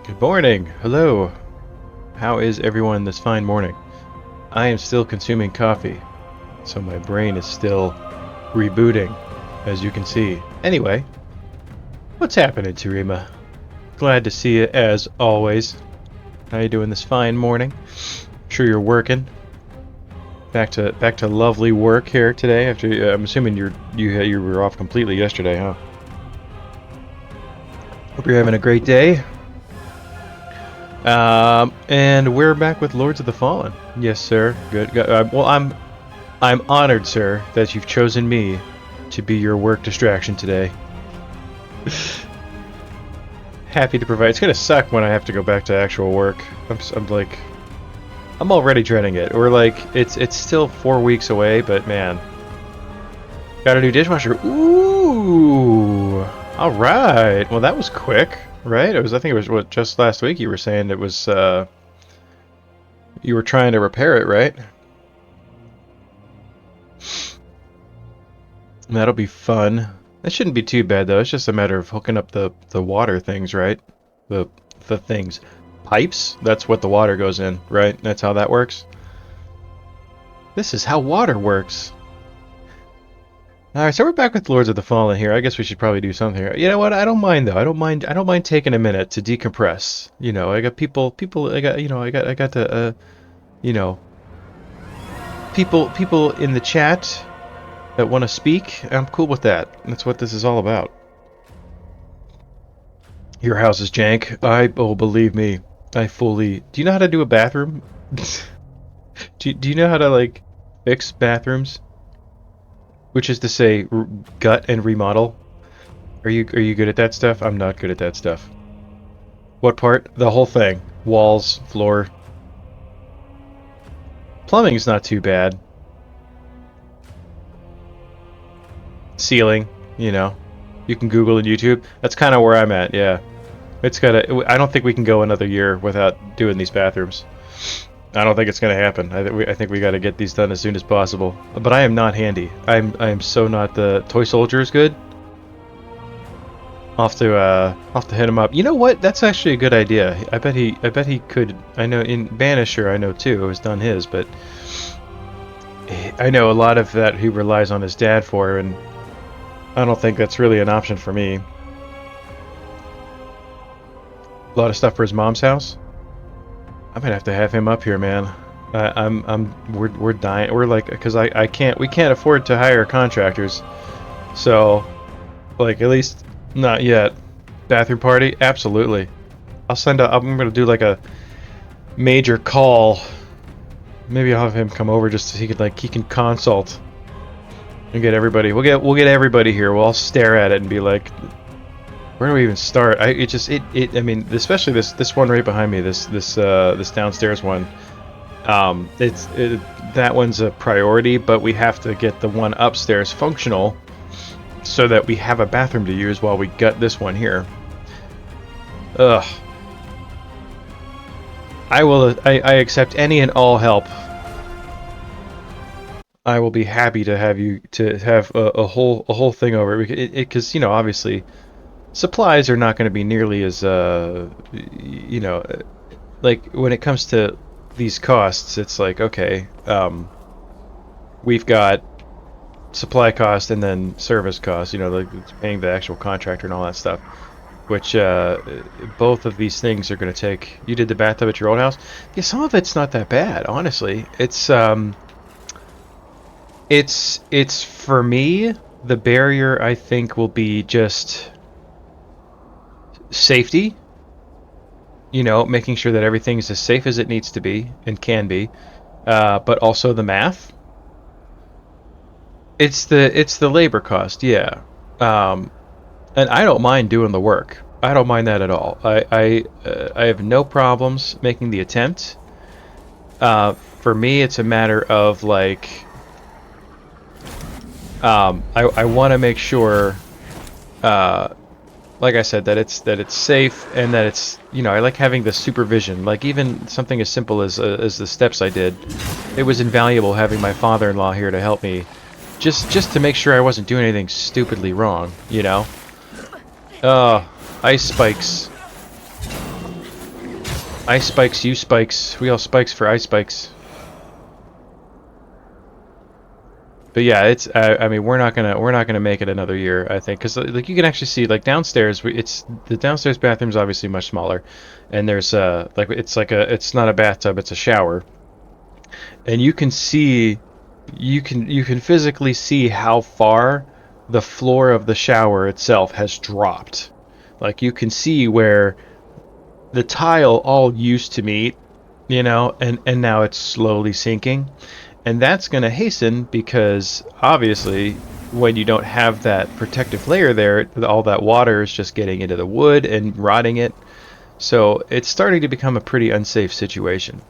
Good morning. Hello. How is everyone this fine morning? I am still consuming coffee, so my brain is still rebooting, as you can see. Anyway, what's happening, Tarima? Glad to see you as always. How you doing this fine morning? Sure you're working. Back to lovely work here today. After I'm assuming you were off completely yesterday, huh? Hope you're having a great day. And we're back with Lords of the Fallen. Yes, sir. Good. Well, I'm honored, sir, that you've chosen me to be your work distraction today. Happy to provide. It's gonna suck when I have to go back to actual work. I'm already dreading it. We're like, it's still 4 weeks away, but man, got a new dishwasher. Ooh. All right. Well, that was quick. Right? I think it was what, just last week you were saying it was you were trying to repair it, right? That'll be fun. That shouldn't be too bad though. It's just a matter of hooking up the water things, right? The things. Pipes? That's what the water goes in, right? That's how that works. This is how water works. Alright, so we're back with Lords of the Fallen here. I guess we should probably do something here. You know what? I don't mind though. I don't mind taking a minute to decompress. You know, I got people I got the you know, people in the chat that want to speak. I'm cool with that. That's what this is all about. Your house is jank. Oh, believe me. I fully... Do you know how to do a bathroom? do you know how to like fix bathrooms? Which is to say, gut and remodel. Are you good at that stuff? I'm not good at that stuff. What part? The whole thing. Walls, floor. Plumbing's not too bad. Ceiling, you know. You can Google and YouTube. That's kind of where I'm at, yeah. It's gotta... I don't think we can go another year without doing these bathrooms. I don't think it's going to happen. I think we got to get these done as soon as possible. But I am not handy. I am so not. The toy soldier is good. I'll have to hit him up. You know what? That's actually a good idea. I bet he could. I know in Banisher I know too. Has done his, but I know a lot of that he relies on his dad for, and I don't think that's really an option for me. A lot of stuff for his mom's house. I might have to have him up here, man. We're dying. We're like, because we can't afford to hire contractors. So, like, at least not yet. Bathroom party? Absolutely. I'm gonna do like a major call. Maybe I'll have him come over just so he can consult and get everybody. We'll get everybody here. We'll all stare at it and be like, where do we even start? I mean, especially this one right behind me, this downstairs one. That one's a priority, but we have to get the one upstairs functional so that we have a bathroom to use while we gut this one here. Ugh. I accept any and all help. I will be happy to have you have a whole thing over it because you know, obviously supplies are not going to be nearly as you know, like when it comes to these costs, it's like, okay, we've got supply cost and then service cost, you know, like paying the actual contractor and all that stuff, which both of these things are going to take. You did the bathtub at your old house? Yeah, some of it's not that bad, honestly. It's for me, the barrier I think will be just safety, you know, making sure that everything's as safe as it needs to be and can be, but also the math. It's the labor cost, yeah, and I don't mind doing the work. I don't mind that at all. I have no problems making the attempt. For me, it's a matter of like, I want to make sure. Like I said, that it's safe and that it's, you know, I like having the supervision. Like even something as simple as the steps I did, it was invaluable having my father-in-law here to help me, just to make sure I wasn't doing anything stupidly wrong, you know. Ice spikes. Ice spikes, you spikes. We all spikes for ice spikes. But yeah, it's. I mean, we're not gonna make it another year. I think because like you can actually see like downstairs. It's the downstairs bathroom's obviously much smaller, and there's like it's not a bathtub, it's a shower, and you can see, you can physically see how far the floor of the shower itself has dropped. Like you can see where the tile all used to meet, and now it's slowly sinking. And that's going to hasten because obviously when you don't have that protective layer there, all that water is just getting into the wood and rotting it. So it's starting to become a pretty unsafe situation.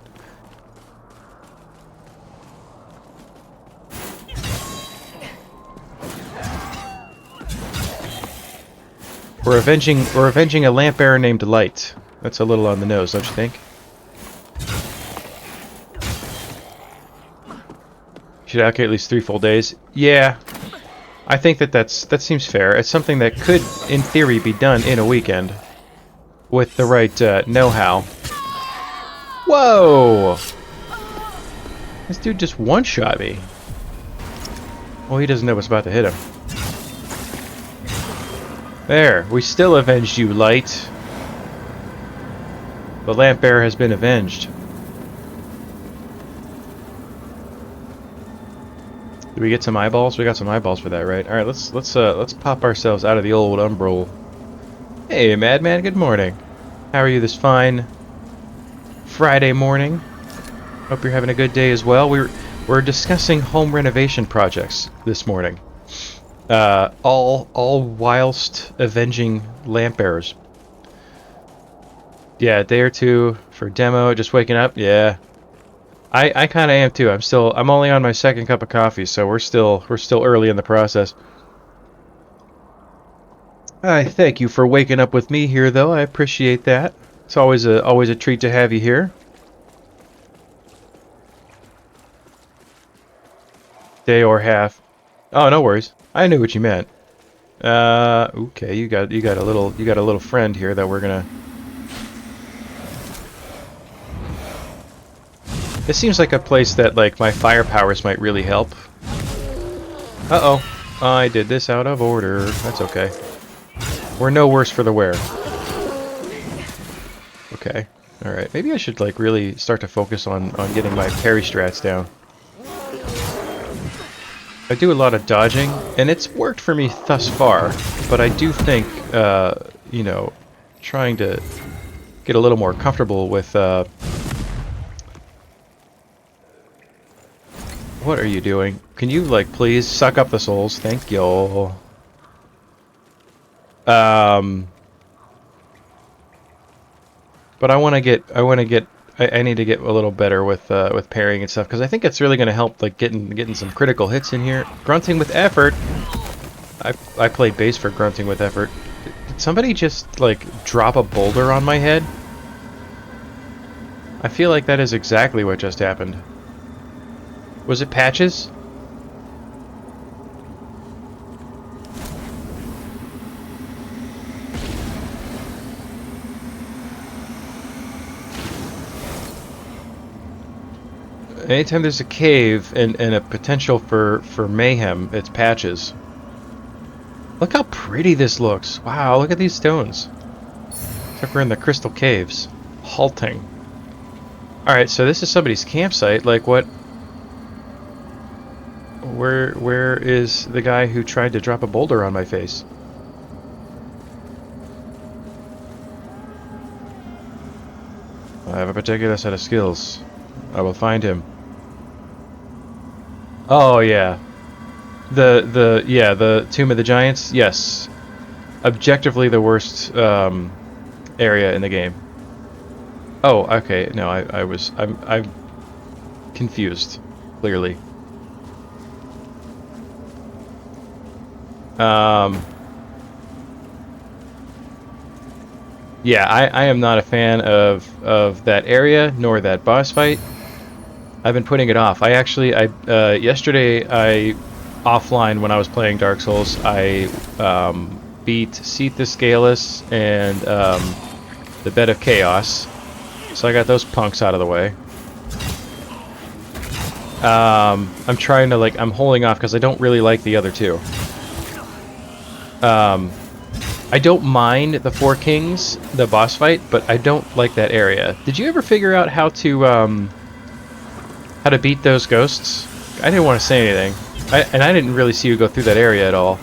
We're avenging a lamp bearer named Light. That's a little on the nose, don't you think? Should allocate at least 3 full days. Yeah, I think that seems fair. It's something that could, in theory, be done in a weekend with the right know-how. Whoa! This dude just one-shot me. Well, he doesn't know what's about to hit him. There, we still avenged you, Light. The lamp bearer has been avenged. Did we get some eyeballs? We got some eyeballs for that, right? All right, let's pop ourselves out of the old umbrel. Hey, Madman. Good morning. How are you this fine Friday morning? Hope you're having a good day as well. We're discussing home renovation projects this morning. All whilst avenging lamp bearers. Yeah, a day or two for demo. Just waking up. Yeah. I kind of am too. I'm only on my second cup of coffee, so we're still early in the process. I thank you for waking up with me here, though. I appreciate that. It's always a treat to have you here. Day or half. Oh, no worries. I knew what you meant. Okay, you got a little friend here that we're gonna. This seems like a place that, like, my fire powers might really help. Uh-oh. I did this out of order. That's okay. We're no worse for the wear. Okay. Alright. Maybe I should, like, really start to focus on getting my parry strats down. I do a lot of dodging, and it's worked for me thus far, but I do think, trying to get a little more comfortable with, What are you doing? Can you, like, please suck up the souls? Thank you. But I need to get a little better with parrying and stuff, because I think it's really going to help, like, getting some critical hits in here. Grunting with effort. I played bass for grunting with effort. Did somebody just, like, drop a boulder on my head? I feel like that is exactly what just happened. Was it Patches? Anytime there's a cave and a potential for mayhem, it's Patches. Look how pretty this looks. Wow, look at these stones. Except we're in the crystal caves. Halting. Alright, so this is somebody's campsite. Like, what? Where is the guy who tried to drop a boulder on my face? I have a particular set of skills. I will find him. Oh yeah. The Tomb of the Giants? Yes. Objectively the worst area in the game. Oh, okay. No, I'm confused, clearly. Yeah, I am not a fan of that area nor that boss fight. I've been putting it off. Yesterday offline when I was playing Dark Souls, I beat Seath the Scaleless and the Bed of Chaos. So I got those punks out of the way. I'm trying to, like, I'm holding off because I don't really like the other two. I don't mind the Four Kings, the boss fight, but I don't like that area. Did you ever figure out how to beat those ghosts? I didn't want to say anything. And I didn't really see you go through that area at all.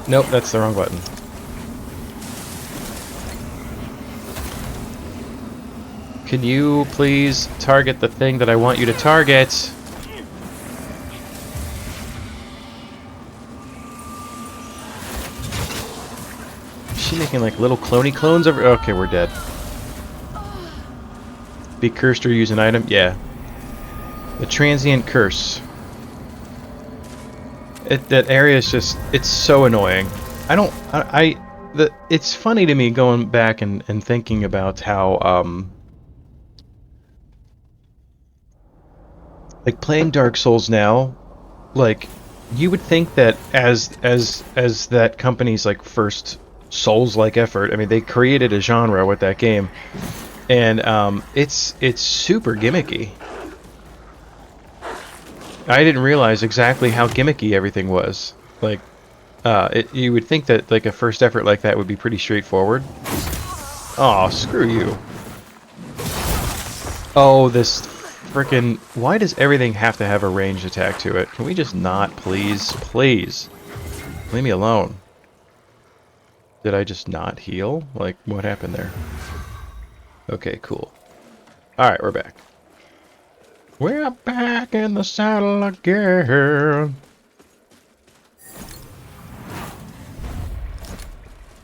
Nope, that's the wrong button. Can you please target the thing that I want you to target? Is she making like little cloney clones over? Okay, we're dead. Be cursed or use an item? Yeah. The transient curse. That area is just, it's so annoying. It's funny to me going back and thinking about how, like playing Dark Souls now, like, you would think that as that company's like first Souls-like effort, I mean, they created a genre with that game, and it's super gimmicky. I didn't realize exactly how gimmicky everything was. Like, you would think that like a first effort like that would be pretty straightforward. Oh, screw you. Oh, this frickin'... Why does everything have to have a ranged attack to it? Can we just not, please? Please. Leave me alone. Did I just not heal? Like, what happened there? Okay, cool. Alright, we're back. We're back in the saddle again.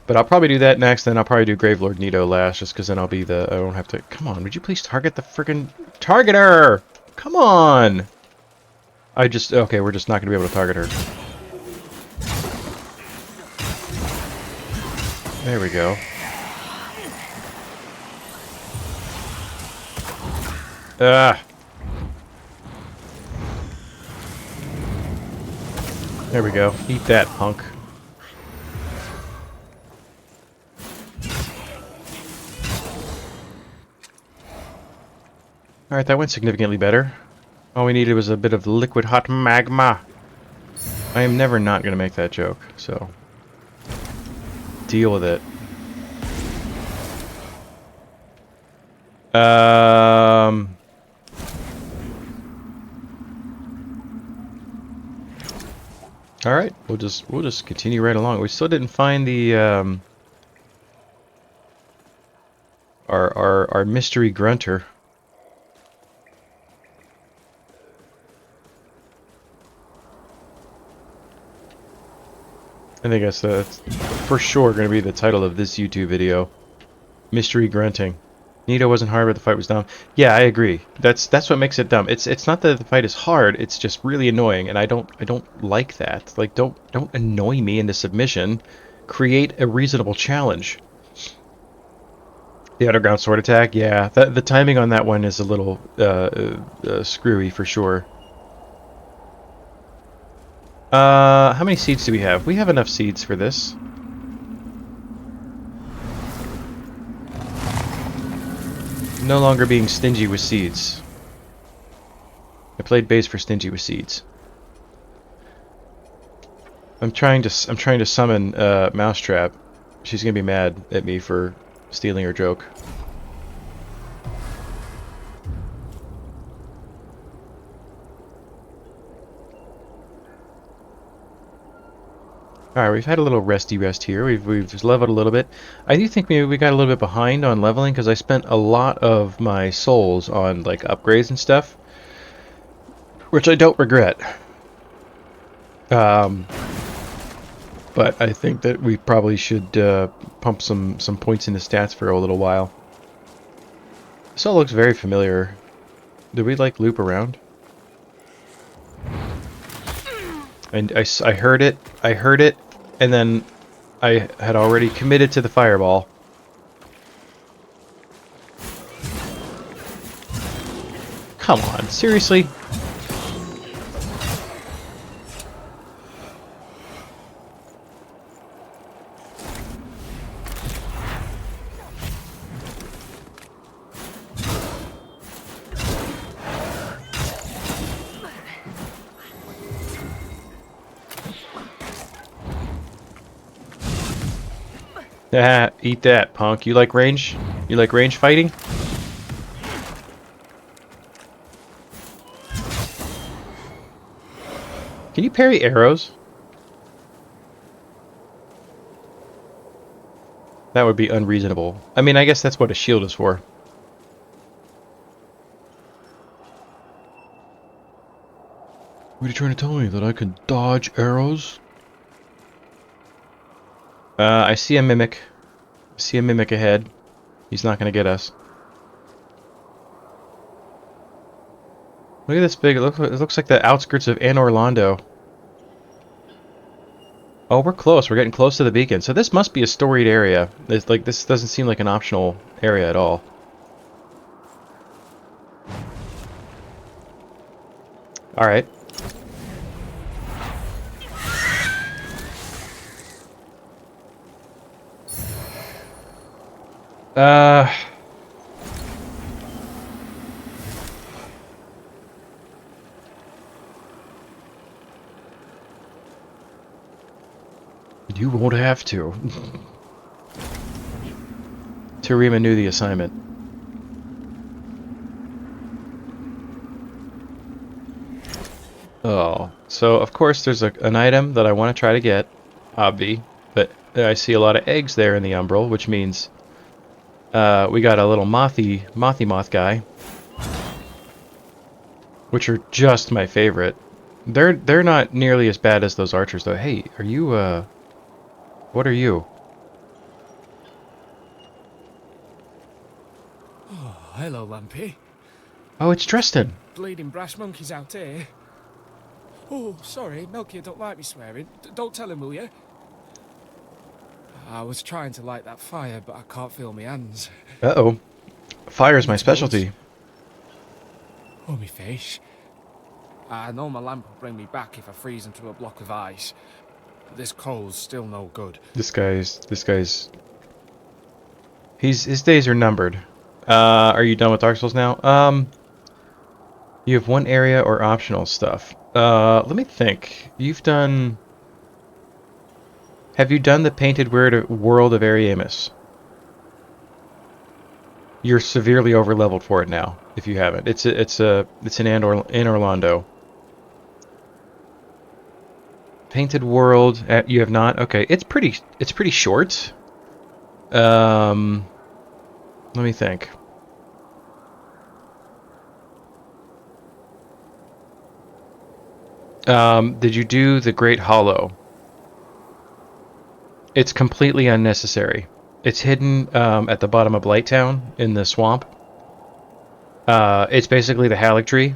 But I'll probably do that next, then I'll probably do Gravelord Nito last, just because then I'll be the... I don't have to... Come on, would you please target the frickin' targeter? Come on! Okay, we're just not going to be able to target her. There we go. Ah! There we go. Eat that, punk. Alright, that went significantly better. All we needed was a bit of liquid hot magma. I am never not going to make that joke, so... deal with it. Alright, we'll just continue right along. We still didn't find the our mystery grunter. I think that's for sure going to be the title of this YouTube video. Mystery grunting. Nito wasn't hard, but the fight was dumb. Yeah, I agree. That's what makes it dumb. It's not that the fight is hard. It's just really annoying, and I don't like that. Like, don't annoy me into submission. Create a reasonable challenge. The underground sword attack. Yeah, the timing on that one is a little screwy for sure. How many seeds do we have? We have enough seeds for this. No longer being stingy with seeds. I played base for stingy with seeds. I'm trying to summon Mousetrap. She's gonna be mad at me for stealing her joke. Alright, we've had a little rest here. We've leveled a little bit. I do think maybe we got a little bit behind on leveling because I spent a lot of my souls on like upgrades and stuff, which I don't regret. But I think that we probably should pump some points into stats for a little while. This all looks very familiar. Did we like loop around? And I heard it, and then I had already committed to the fireball. Come on, seriously? Ah, eat that, punk. You like range? You like range fighting? Can you parry arrows? That would be unreasonable. I mean, I guess that's what a shield is for. What are you trying to tell me? That I can dodge arrows? I see a mimic. I see a mimic ahead. He's not going to get us. Look at this big... It looks like the outskirts of Anne Orlando. Oh, we're close. We're getting close to the beacon. So this must be a storied area. It's like, this doesn't seem like an optional area at all. Alright. You won't have to. Terima knew the assignment. Oh, so of course there's an item that I want to try to get, obvi, but I see a lot of eggs there in the umbral, which means we got a little mothy moth guy, which are just my favorite. They're not nearly as bad as those archers though. Hey, are you what are you? Oh, hello, Lampy. Oh, it's Dresden. Bleeding brass monkeys out here. Oh, sorry, Melchior don't like me swearing. Don't tell him, will you? I was trying to light that fire, but I can't feel my hands. Uh-oh. Fire's my specialty. Oh, me face. I know my lamp will bring me back if I freeze into a block of ice. But this coal's still no good. This guy's his days are numbered. Are you done with Dark Souls now? You have one area or optional stuff. Let me think. Have you done the Painted World of Ariamus? You're severely over-leveled for it now, if you haven't. It's in Anne Orlando. Painted World, you have not? Okay, it's pretty short. Let me think. Did you do the Great Hollow? It's completely unnecessary. It's hidden at the bottom of Blighttown in the swamp. It's basically the Haligtree,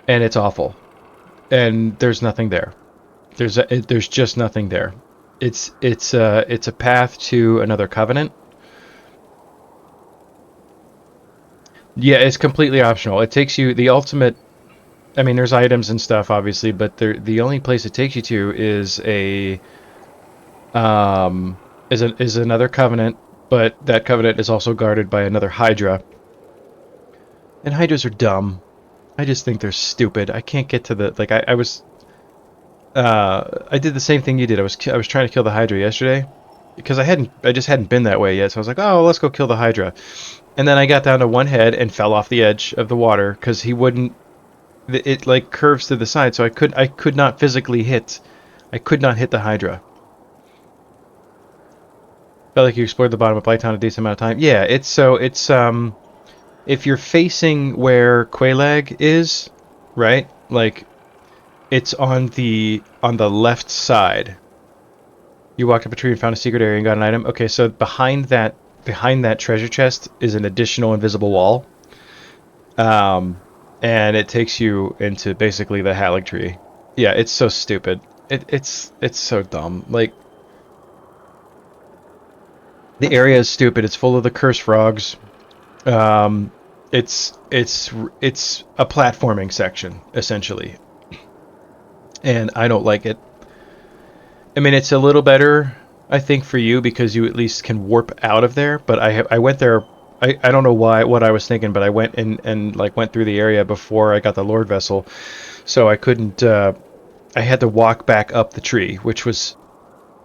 and it's awful. And there's nothing there. There's just nothing there. It's a path to another covenant. Yeah, it's completely optional. It takes you the ultimate. I mean, there's items and stuff, obviously, but the only place it takes you to is is another covenant, but that covenant is also guarded by another Hydra. And Hydras are dumb. I just think they're stupid. I can't get to the like. I did the same thing you did. I was trying to kill the Hydra yesterday because I just hadn't been that way yet. So I was like, oh, let's go kill the Hydra. And then I got down to one head and fell off the edge of the water because he wouldn't. It like curves to the side, so I could not physically hit. I could not hit the Hydra. Felt like you explored the bottom of Blighttown a decent amount of time. Yeah, it's if you're facing where Quelaag is, right? Like it's on the left side. You walked up a tree and found a secret area and got an item. Okay, so behind that treasure chest is an additional invisible wall. And it takes you into basically the Haligtree. Yeah, it's so stupid. It's so dumb. Like the area is stupid. It's full of the curse frogs. It's a platforming section essentially, and I don't like it. I mean, it's a little better, I think, for you because you at least can warp out of there. But I went there. I don't know what I was thinking, but I went and like went through the area before I got the Lord Vessel, so I couldn't. I had to walk back up the tree, which was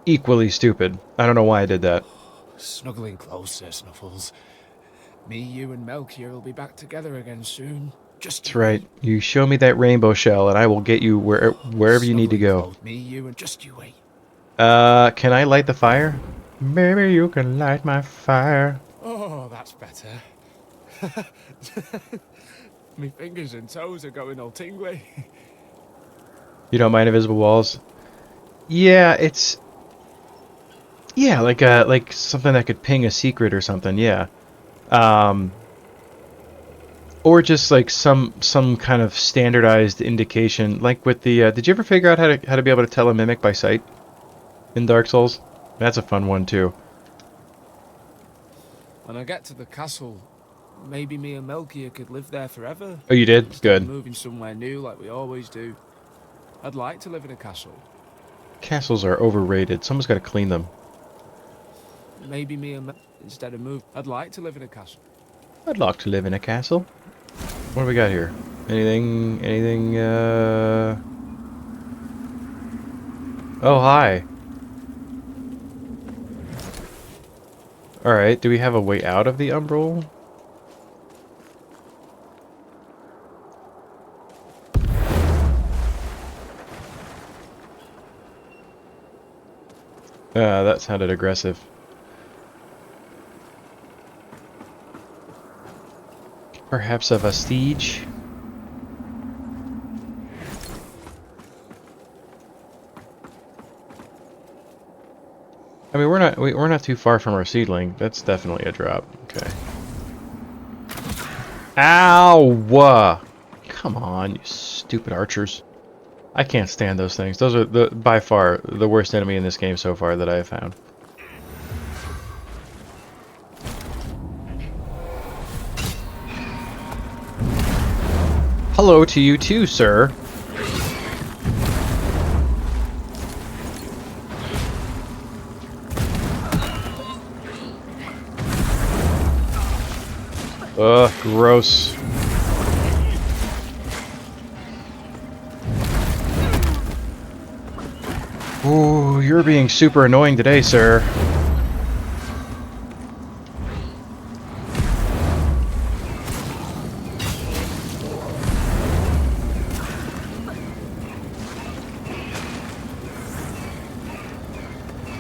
equally stupid. I don't know why I did that. snuggling closer, Snuffles. Me, you, and Melchior will be back together again soon. Just That's you right. wait. You show me that rainbow shell, and I will get you wherever you need to Snuggling go. close. Me, you, and just you wait. Can I light the fire? Maybe you can light my fire. Oh, that's better. Me fingers and toes are going all tingly. You don't mind invisible walls? Yeah, it's... Yeah, like something that could ping a secret or something, yeah. Um... Or just like some kind of standardized indication, like with the. Did you ever figure out how to be able to tell a mimic by sight in Dark Souls? That's a fun one too. When I get to the castle, maybe me and Melchior could live there forever. Oh, you did? Instead of Good. moving somewhere new like we always do. I'd like to live in a castle. Castles are overrated. Someone's got to clean them. Maybe me and instead of move. I'd like to live in a castle. I'd like to live in a castle. What do we got here? Anything? Oh, hi. All right. Do we have a way out of the umbral? That sounded aggressive. Perhaps a vestige? I mean, we're not too far from our seedling. That's definitely a drop. Okay. Ow! Come on, you stupid archers. I can't stand those things. Those are by far the worst enemy in this game so far that I have found. Hello to you too, sir. Ugh, gross. Ooh, you're being super annoying today, sir.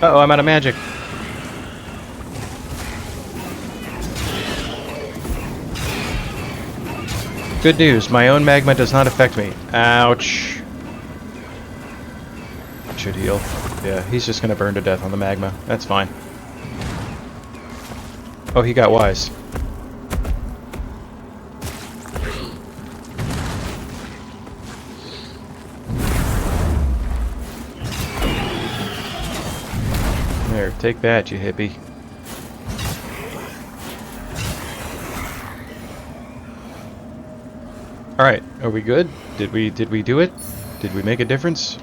Uh-oh, I'm out of magic. Good news, my own magma does not affect me. Ouch. Should heal. Yeah, he's just gonna burn to death on the magma. That's fine. Oh, he got wise. There, take that, you hippie. Alright, are we good? Did we do it? Did we make a difference?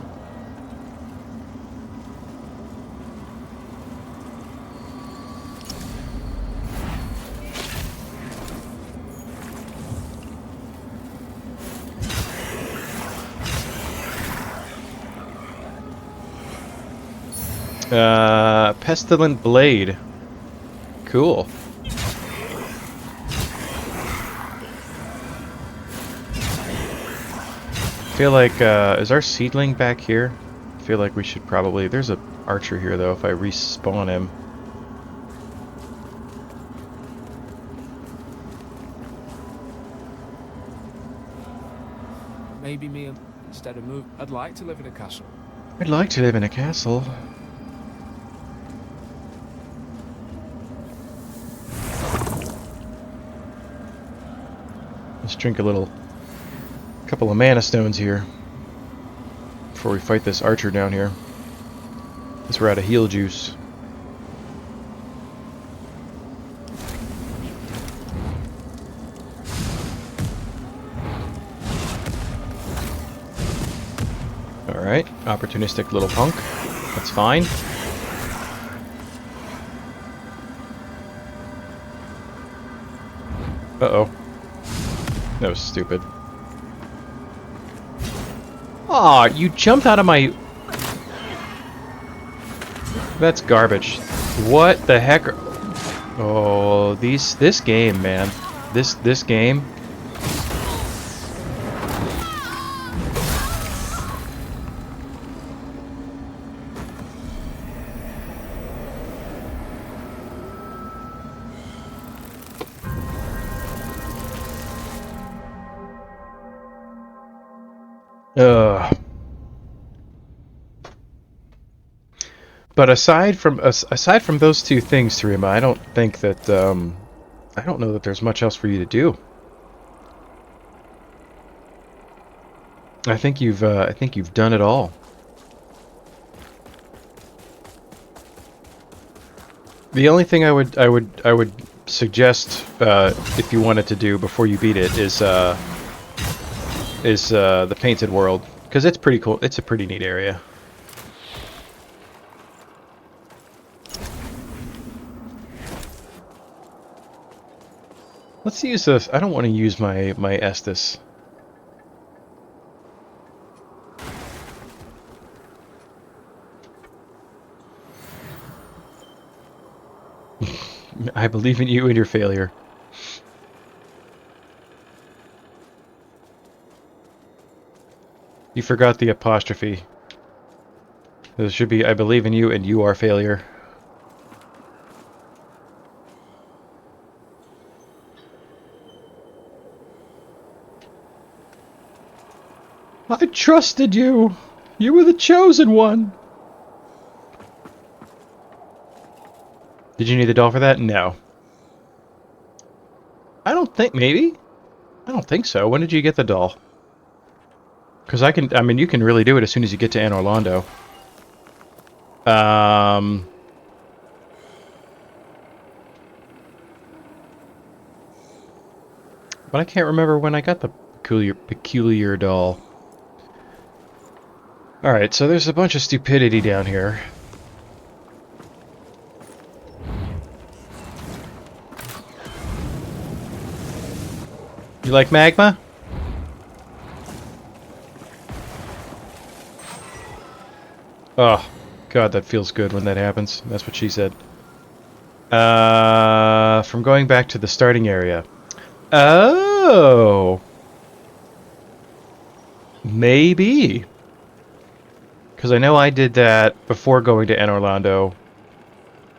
Pestilent Blade. Cool. Feel like, is our seedling back here? I feel like we should probably... There's a archer here, though, if I respawn him. Maybe me instead of move. I'd like to live in a castle. I'd like to live in a castle. Let's drink a couple of mana stones here before we fight this archer down here. Since we're out of heal juice. Alright, opportunistic little punk. That's fine. Uh-oh. That was stupid. Aw, you jumped out of my... That's garbage. What the heck? Oh, this game, man. This game. Ugh. But aside from those two things, Tarima, I don't think that I don't know that there's much else for you to do. I think you've done it all. The only thing I would suggest if you wanted to do before you beat it is the Painted World, because it's pretty cool. It's a pretty neat area. Let's use this. I don't want to use my Estus. I believe in you and your failure. You forgot the apostrophe. There should be, I believe in you and you are failure. I trusted you. You were the chosen one. Did you need the doll for that? No. I don't think, maybe? I don't think so. When did you get the doll? Because I mean, you can really do it as soon as you get to Anne Orlando. But I can't remember when I got the peculiar doll. Alright, so there's a bunch of stupidity down here. You like magma? Oh, God, that feels good when that happens. That's what she said. From going back to the starting area. Oh! Maybe. Because I know I did that before going to Anne Orlando.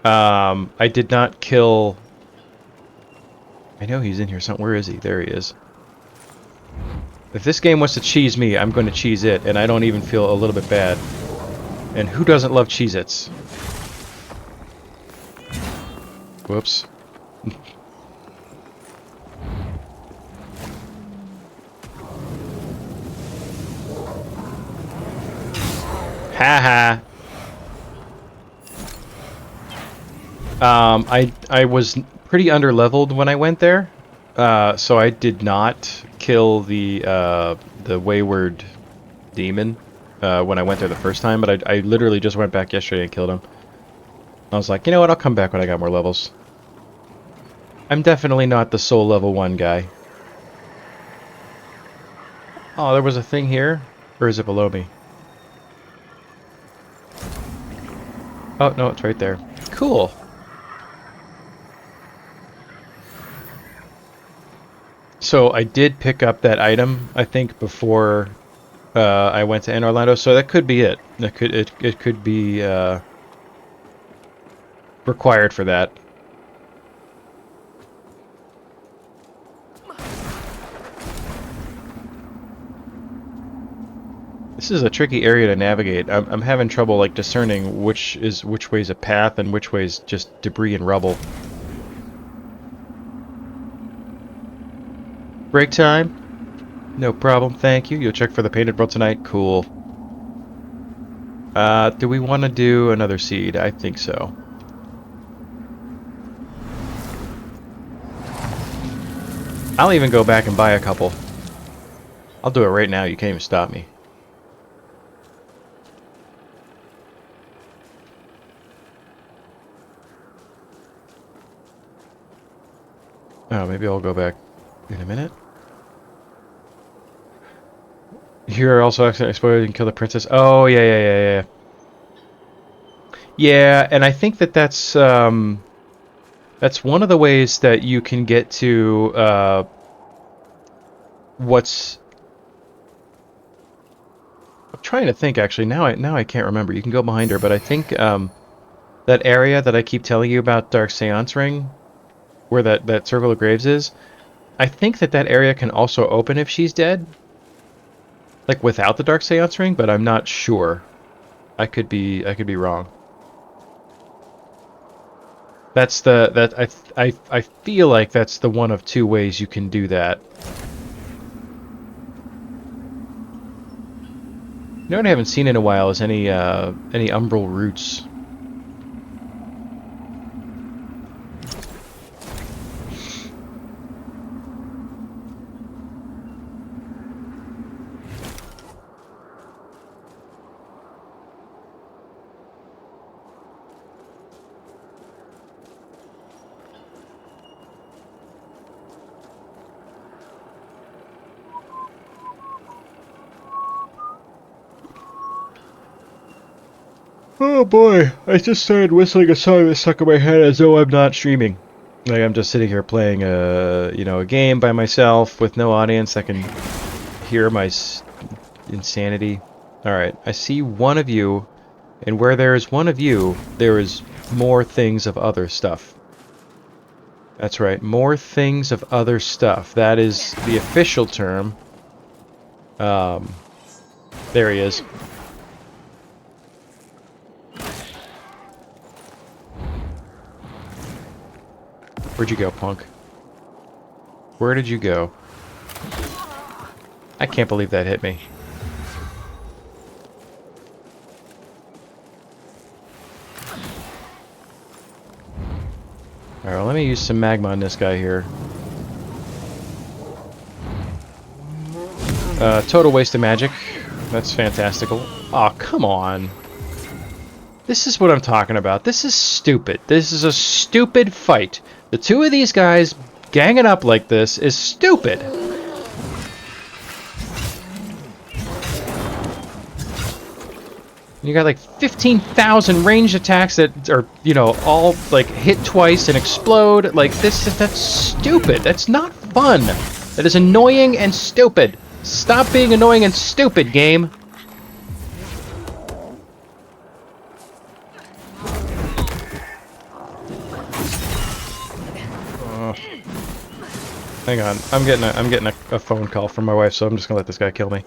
I did not kill... I know he's in here somewhere. Where is he? There he is. If this game wants to cheese me, I'm going to cheese it, and I don't even feel a little bit bad. And who doesn't love Cheez-Its? Whoops. Haha. I was pretty underleveled when I went there, so I did not kill the wayward demon when I went there the first time. But I literally just went back yesterday and killed him. I was like, you know what? I'll come back when I got more levels. I'm definitely not the soul level 1 guy. Oh, there was a thing here, or is it below me? Oh no, it's right there. Cool. So I did pick up that item, I think, before I went to Anne Orlando, so that could be it. It could be required for that. This is a tricky area to navigate. I'm having trouble like discerning which way's a path and which way's just debris and rubble. Break time? No problem, thank you. You'll check for the Painted World tonight? Cool. Do we want to do another seed? I think so. I'll even go back and buy a couple. I'll do it right now, you can't even stop me. Oh, maybe I'll go back in a minute. Here also accidentally exploded and killed the princess. Oh, yeah. Yeah, and I think that that's, That's one of the ways that you can get to what's... I'm trying to think, actually. Now I can't remember. You can go behind her, but I think that area that I keep telling you about, Dark Seance Ring, where that Circle of Graves is, I think that area can also open if she's dead. Like, without the Dark Seance Ring, but I'm not sure. I could be wrong. That's I feel like that's the one of two ways you can do that. You know what I haven't seen in a while is any umbral roots. Oh boy, I just started whistling a song that's stuck in my head as though I'm not streaming. Like I'm just sitting here playing a game by myself with no audience that can hear my insanity. Alright, I see one of you, and where there is one of you, there is more things of other stuff. That's right, more things of other stuff. That is the official term. There he is. Where'd you go, punk? Where did you go? I can't believe that hit me. Alright, well, let me use some magma on this guy here. Total waste of magic. That's fantastical. Aw, come on. This is what I'm talking about. This is stupid. This is a stupid fight. The two of these guys ganging up like this is stupid. You got like 15,000 ranged attacks that are, you know, all like hit twice and explode. Like that's stupid. That's not fun. That is annoying and stupid. Stop being annoying and stupid, game. Hang on, I'm getting a phone call from my wife, so I'm just gonna let this guy kill me.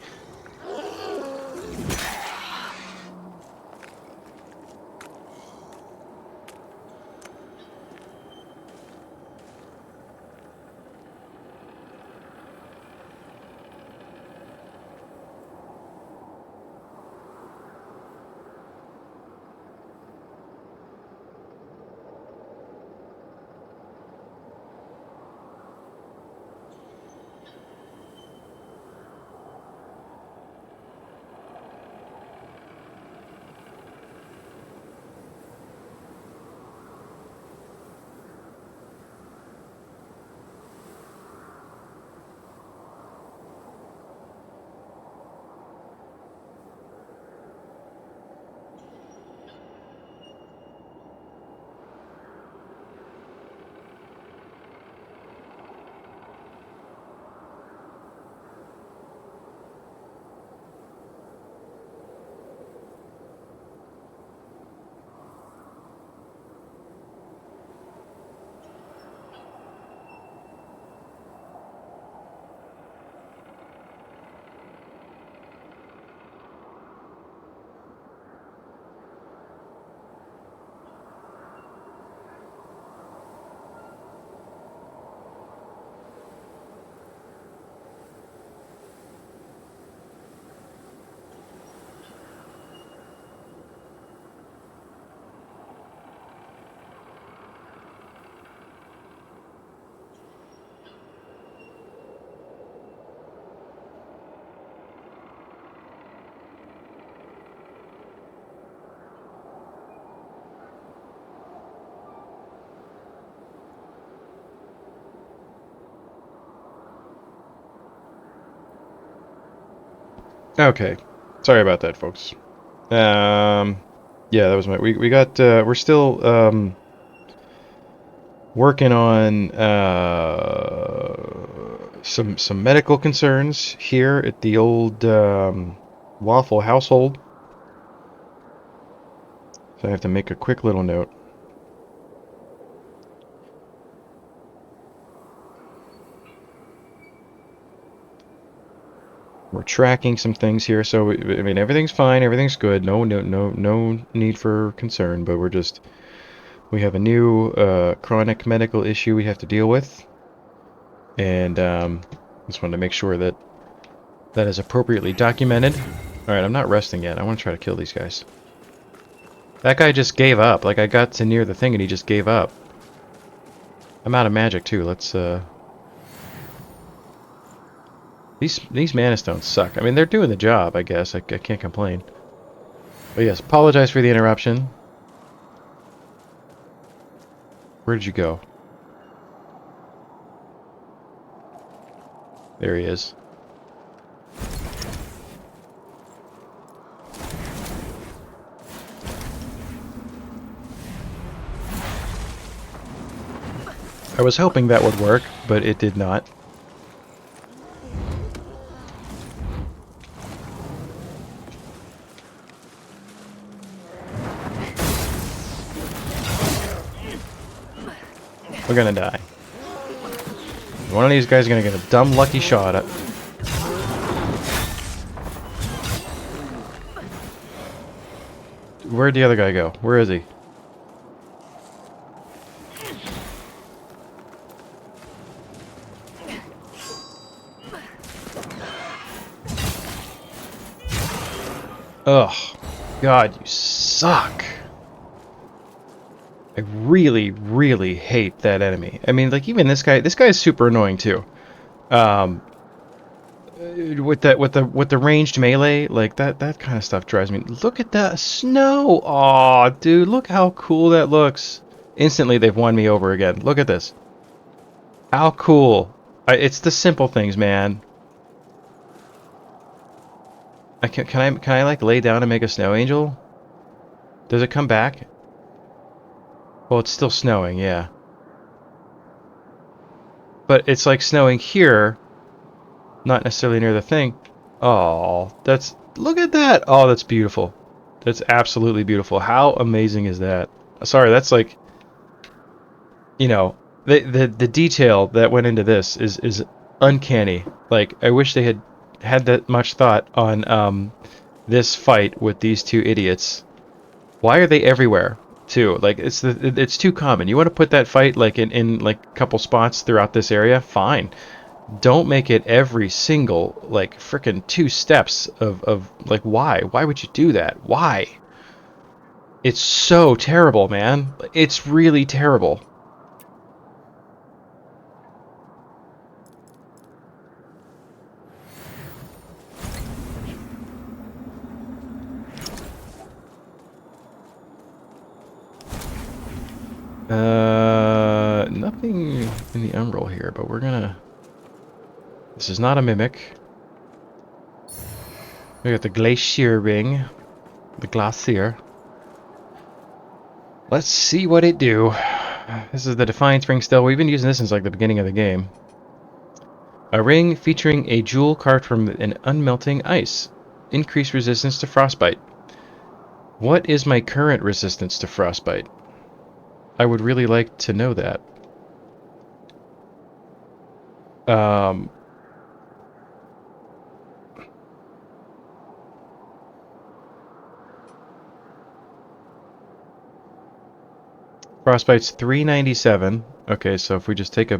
Okay, sorry about that, folks. Yeah, that was my. We got. We're still. working on some medical concerns here at the old Waffle household. So I have to make a quick little note. We're tracking some things here, so I mean everything's fine, everything's good. No need for concern. But we have a new chronic medical issue we have to deal with, and just wanted to make sure that that is appropriately documented. All right, I'm not resting yet. I want to try to kill these guys. That guy just gave up. Like I got to near the thing and he just gave up. I'm out of magic too. Let's These mana stones suck. I mean, they're doing the job, I guess. I can't complain. But yes, apologize for the interruption. Where did you go? There he is. I was hoping that would work, but it did not. We're gonna die. One of these guys is gonna get a dumb lucky shot at. Where'd the other guy go? Where is he? Ugh. God, you suck. I really, really hate that enemy. I mean, like, even this guy is super annoying too. With the ranged melee, like that kind of stuff drives me. Look at that snow. Aw, dude, look how cool that looks. Instantly, they've won me over again. Look at this. How cool. It's the simple things, man. Can I like lay down and make a snow angel? Does it come back? Well, it's still snowing, yeah. But it's like snowing here, not necessarily near the thing. Oh, look at that. Oh, that's beautiful. That's absolutely beautiful. How amazing is that? Sorry, that's like, you know, the detail that went into this is uncanny. Like, I wish they had that much thought on this fight with these two idiots. Why are they everywhere too? Like, it's too common. You want to put that fight like in like a couple spots throughout this area? Fine. Don't make it every single like frickin' 2 steps of like, why would you do that? Why? It's so terrible, man. It's really terrible. Nothing in the umbral here, but we're gonna. This is not a mimic. We got the glacier ring, the glacier. Let's see what it do. This is the Defiance ring still. We've been using this since like the beginning of the game. A ring featuring a jewel carved from an unmelting ice. Increased resistance to frostbite. What is my current resistance to frostbite? I would really like to know that. Frostbite's 397. Okay, so if we just take a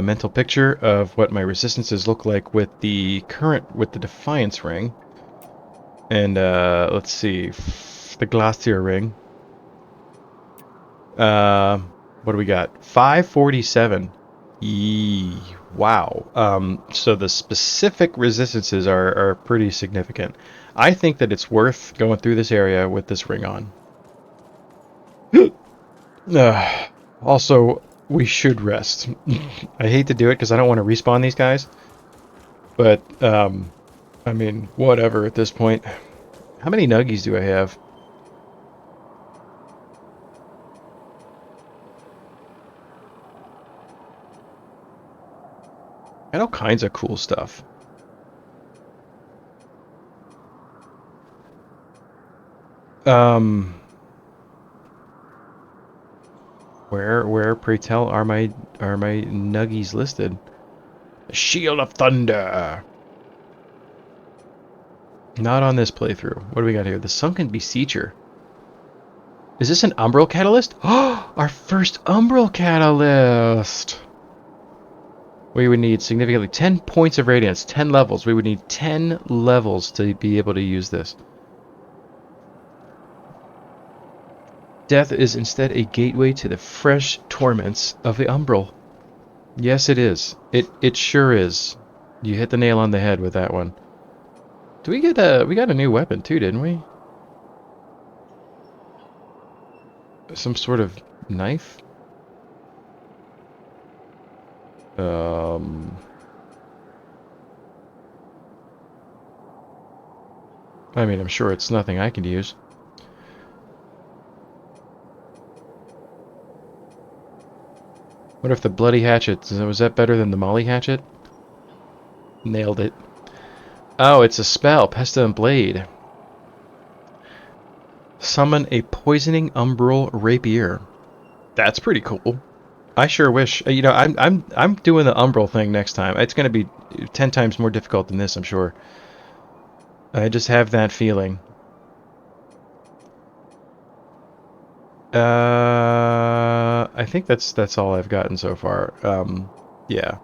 mental picture of what my resistances look like with the Defiance ring. And let's see, the Glacier ring. What do we got? 547. Wow. So the specific resistances are pretty significant. I think that it's worth going through this area with this ring on. Also, we should rest. I hate to do it because I don't want to respawn these guys. But, I mean, whatever at this point. How many nuggies do I have? And all kinds of cool stuff. Where, pray tell, are my nuggies listed? Shield of Thunder. Not on this playthrough. What do we got here? The Sunken Beseecher. Is this an Umbral Catalyst? Oh, our first Umbral Catalyst! We would need significantly 10 points of radiance, 10 levels. We would need 10 levels to be able to use this. Death is instead a gateway to the fresh torments of the Umbral. Yes, it is. It sure is. You hit the nail on the head with that one. Do we got a new weapon too, didn't we? Some sort of knife? I mean, I'm sure it's nothing I can use. What if the bloody hatchet, was that better than the molly hatchet? Nailed it. Oh, it's a spell, Pestilent Blade. Summon a poisoning umbral rapier. That's pretty cool. I sure wish. You know, I'm doing the umbral thing next time. It's going to be 10 times more difficult than this, I'm sure. I just have that feeling. I think that's all I've gotten so far. Yeah.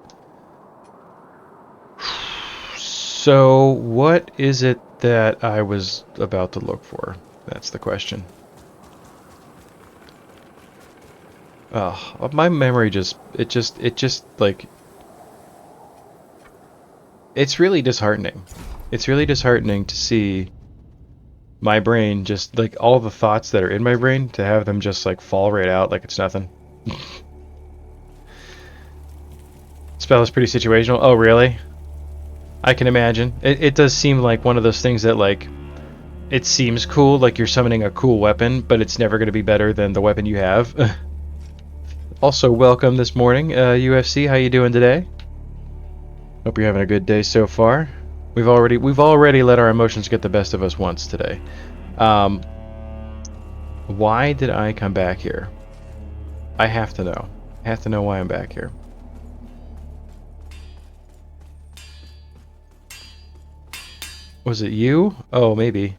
So, what is it that I was about to look for? That's the question. Oh, my memory just like, it's really disheartening. It's really disheartening to see my brain just, like, all the thoughts that are in my brain, to have them just, like, fall right out like it's nothing. Spell is pretty situational. Oh, really? I can imagine. It does seem like one of those things that, like, it seems cool, like you're summoning a cool weapon, but it's never going to be better than the weapon you have. Also, welcome this morning, UFC. How you doing today? Hope you're having a good day so far. We've already let our emotions get the best of us once today. Why did I come back here? I have to know. I have to know why I'm back here. Was it you? Oh, maybe.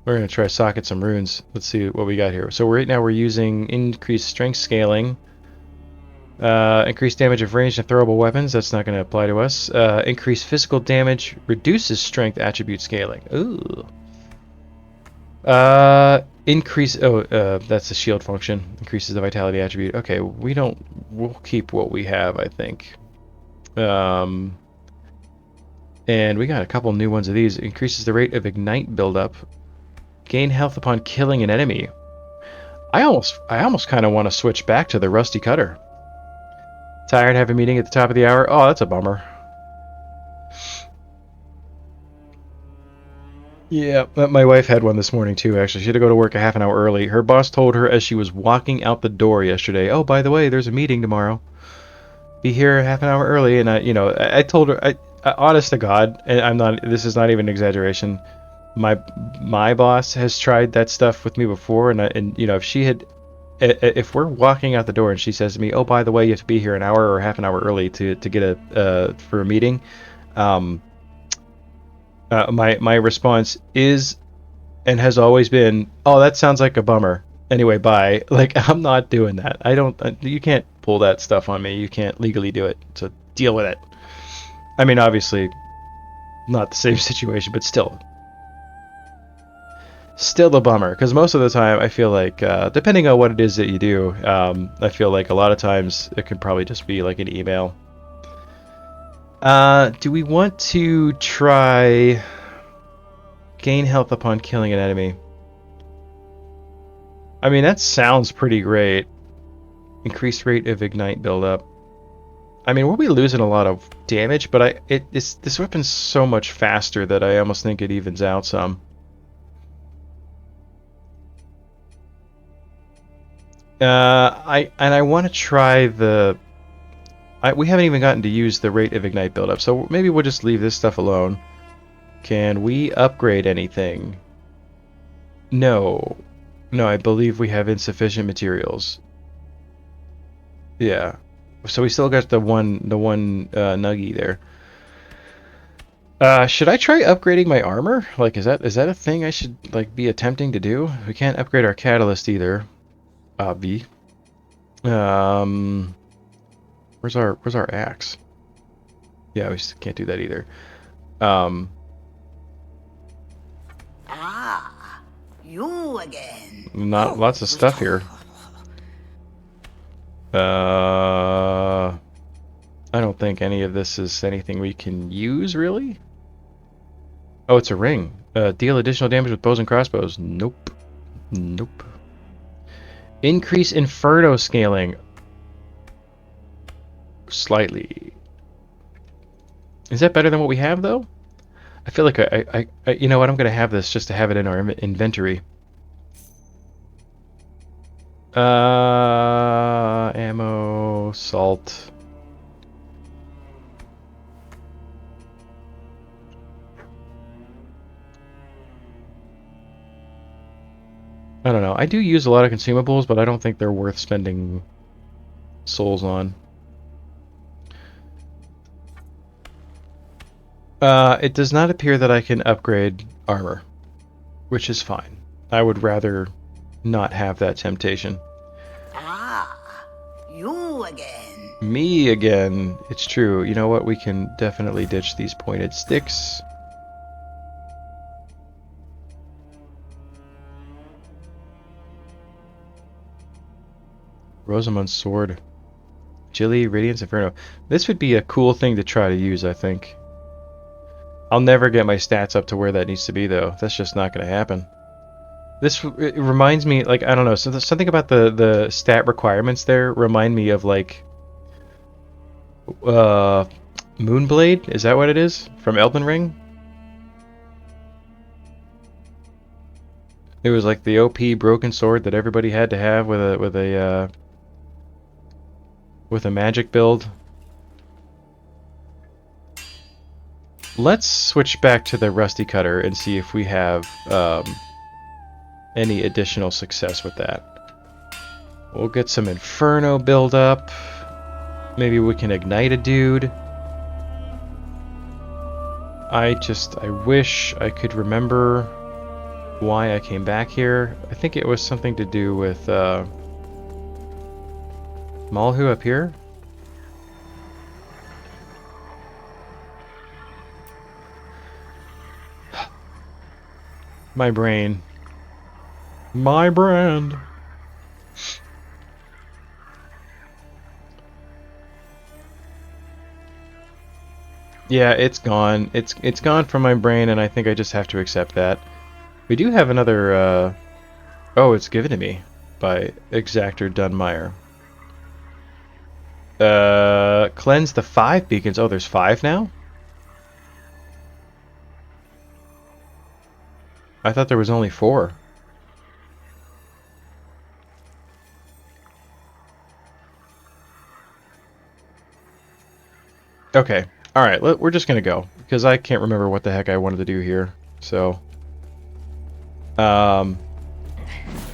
We're going to try socket some runes. Let's see what we got here. So right now we're using increased strength scaling. Increased damage of ranged and throwable weapons. That's not going to apply to us. Increased physical damage reduces strength attribute scaling. Ooh. Increase... Oh, that's the shield function. Increases the vitality attribute. Okay, we'll keep what we have, I think. And we got a couple new ones of these. Increases the rate of ignite buildup. Gain health upon killing an enemy. I almost kind of want to switch back to the rusty cutter. Tired, have a meeting at the top of the hour. Oh, that's a bummer. Yeah, my wife had one this morning too, actually. She had to go to work a half an hour early. Her boss told her as she was walking out the door yesterday, "Oh, by the way, there's a meeting tomorrow. Be here half an hour early." And I told her, honest to God, and this is not even an exaggeration. My boss has tried that stuff with me before, and if we're walking out the door and she says to me, "Oh, by the way, you have to be here an hour or half an hour early to get for a meeting," my response is and has always been, "Oh, that sounds like a bummer. Anyway, bye." Like, I'm not doing that. You can't pull that stuff on me. You can't legally do it. So deal with it. I mean, obviously, not the same situation, but still a bummer, because most of the time I feel like, depending on what it is that you do, I feel like a lot of times it could probably just be like an email. Do we want to try gain health upon killing an enemy? I mean, that sounds pretty great. Increased rate of ignite buildup. I mean, we'll be losing a lot of damage, but this weapon's so much faster that I almost think it evens out some. I want to try the We haven't even gotten to use the rate of ignite buildup, so maybe we'll just leave this stuff alone. Can we upgrade anything? No. No, I believe we have insufficient materials. Yeah. So we still got the one nuggy there. Should I try upgrading my armor? Like, is that a thing I should like be attempting to do? We can't upgrade our catalyst either. Obvi. Where's our axe? Yeah, we can't do that either. You again. Not lots of stuff here. I don't think any of this is anything we can use, really. Oh, it's a ring. Deal additional damage with bows and crossbows. Nope. Nope. Increase Inferno scaling. Slightly. Is that better than what we have, though? I feel like I you know what? I'm going to have this just to have it in our inventory. Ammo, salt. I don't know. I do use a lot of consumables, but I don't think they're worth spending souls on. It does not appear that I can upgrade armor, which is fine. I would rather not have that temptation. You again. Me again. It's true. You know what? We can definitely ditch these pointed sticks. Rosamund's sword. Agility, Radiance, Inferno. This would be a cool thing to try to use, I think. I'll never get my stats up to where that needs to be, though. That's just not going to happen. It reminds me, like, I don't know, so something about the stat requirements there remind me of, like, Moonblade? Is that what it is? From Elden Ring? It was like the OP broken sword that everybody had to have with a magic build. Let's switch back to the rusty cutter and see if we have any additional success with that. We'll get some Inferno build up. Maybe we can ignite a dude. I wish I could remember why I came back here. I think it was something to do with Malhu up here. My brain. My brand. Yeah, it's gone. It's gone from my brain, and I think I just have to accept that. We do have another, oh, it's given to me by Exactor Dunmeyer. Cleanse the 5 beacons. Oh, there's 5 now? I thought there was only 4. Okay. Alright, we're just gonna go. Because I can't remember what the heck I wanted to do here. So...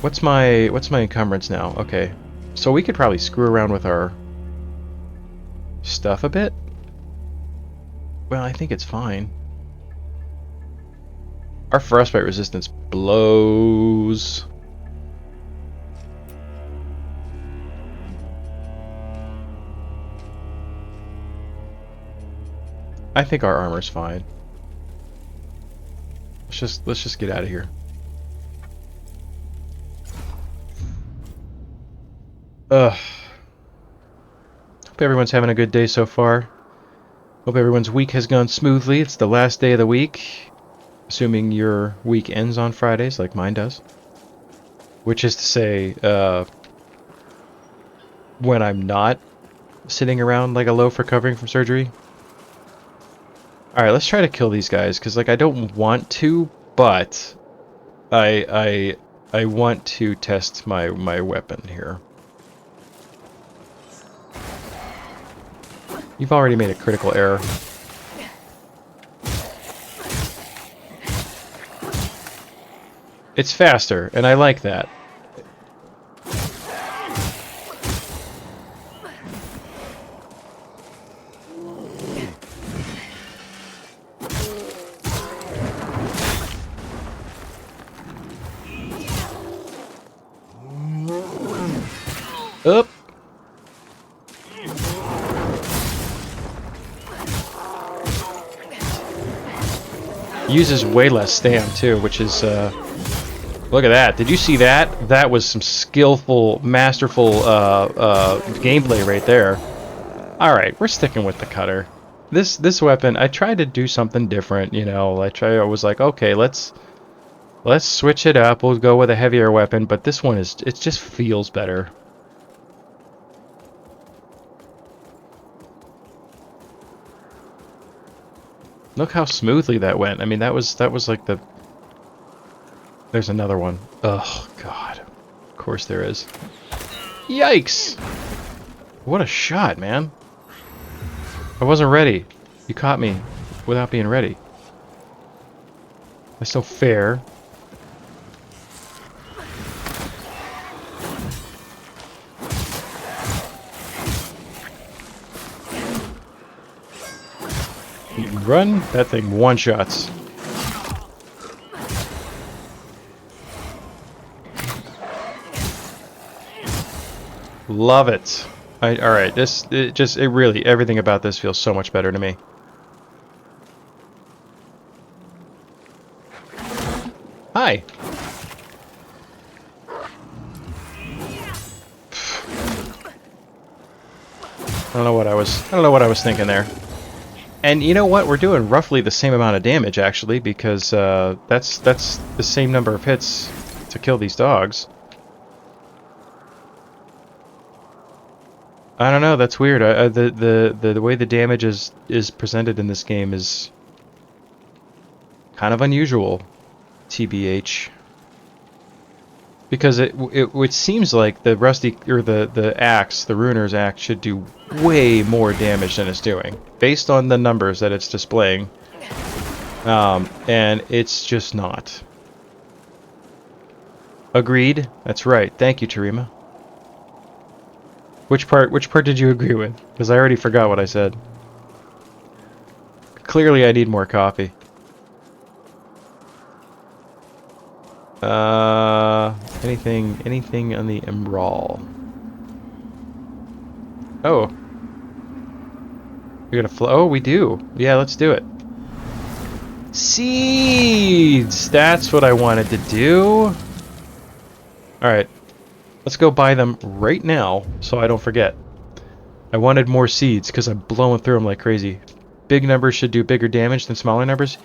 What's my encumbrance now? Okay. So we could probably screw around with our stuff a bit. Well, I think it's fine. Our frostbite resistance blows. I think our armor's fine. Let's just get out of here. Ugh. Hope everyone's having a good day so far. Hope everyone's week has gone smoothly. It's the last day of the week. Assuming your week ends on Fridays, like mine does. Which is to say, when I'm not sitting around like a loaf recovering from surgery. Alright, let's try to kill these guys, because like I don't want to, but I want to test my weapon here. You've already made a critical error. It's faster, and I like that. Up. Uses way less stam too, which is look at that. Did you see that? That was some skillful, masterful gameplay right there. All right, we're sticking with the cutter. This weapon, I tried to do something different, you know. I was like, okay, let's switch it up. We'll go with a heavier weapon, but this one it just feels better. Look how smoothly that went. I mean, that was like the... There's another one. Oh, God. Of course there is. Yikes! What a shot, man. I wasn't ready. You caught me without being ready. That's so fair. You can run, that thing one-shots. Love it. Alright, it really, everything about this feels so much better to me. Hi. I don't know what I was thinking there. And you know what? We're doing roughly the same amount of damage, actually, because that's the same number of hits to kill these dogs. I don't know. That's weird. The way the damage is presented in this game is kind of unusual, TBH. Because it seems like the rusty or the axe, the ruiner's axe, should do way more damage than it's doing, based on the numbers that it's displaying. And it's just not. Agreed. That's right. Thank you, Tarima. Which part did you agree with? Because I already forgot what I said. Clearly, I need more coffee. Anything on the Emerald? Oh. You're gonna flow? Oh, we do. Yeah, let's do it. Seeds! That's what I wanted to do. Alright. Let's go buy them right now, so I don't forget. I wanted more seeds, because I'm blowing through them like crazy. Big numbers should do bigger damage than smaller numbers.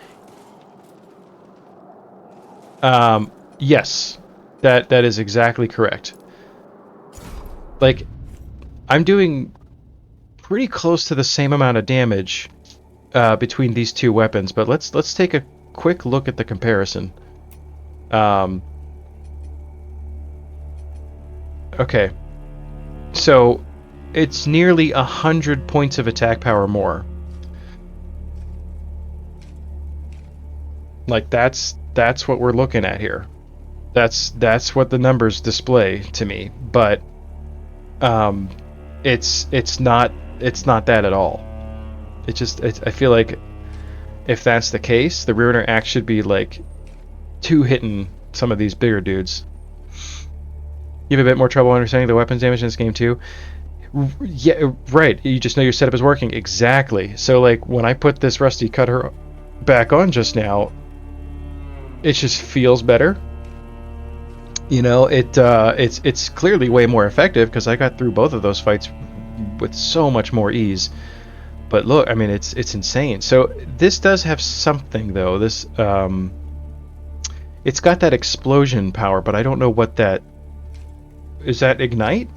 Yes. That is exactly correct. Like, I'm doing pretty close to the same amount of damage between these two weapons, but let's take a quick look at the comparison. Okay, so it's nearly 100 points of attack power more. Like that's what we're looking at here. That's what the numbers display to me, but it's not that at all. I feel like if that's the case, the Ruiner Axe should be like two-hitting some of these bigger dudes. You have a bit more trouble understanding the weapons damage in this game too. Yeah, right. You just know your setup is working. Exactly. So like when I put this rusty cutter back on just now, it just feels better. You know, it's clearly way more effective because I got through both of those fights with so much more ease. But look, I mean, it's insane. So this does have something though. This it's got that explosion power, but I don't know what that is. That ignite?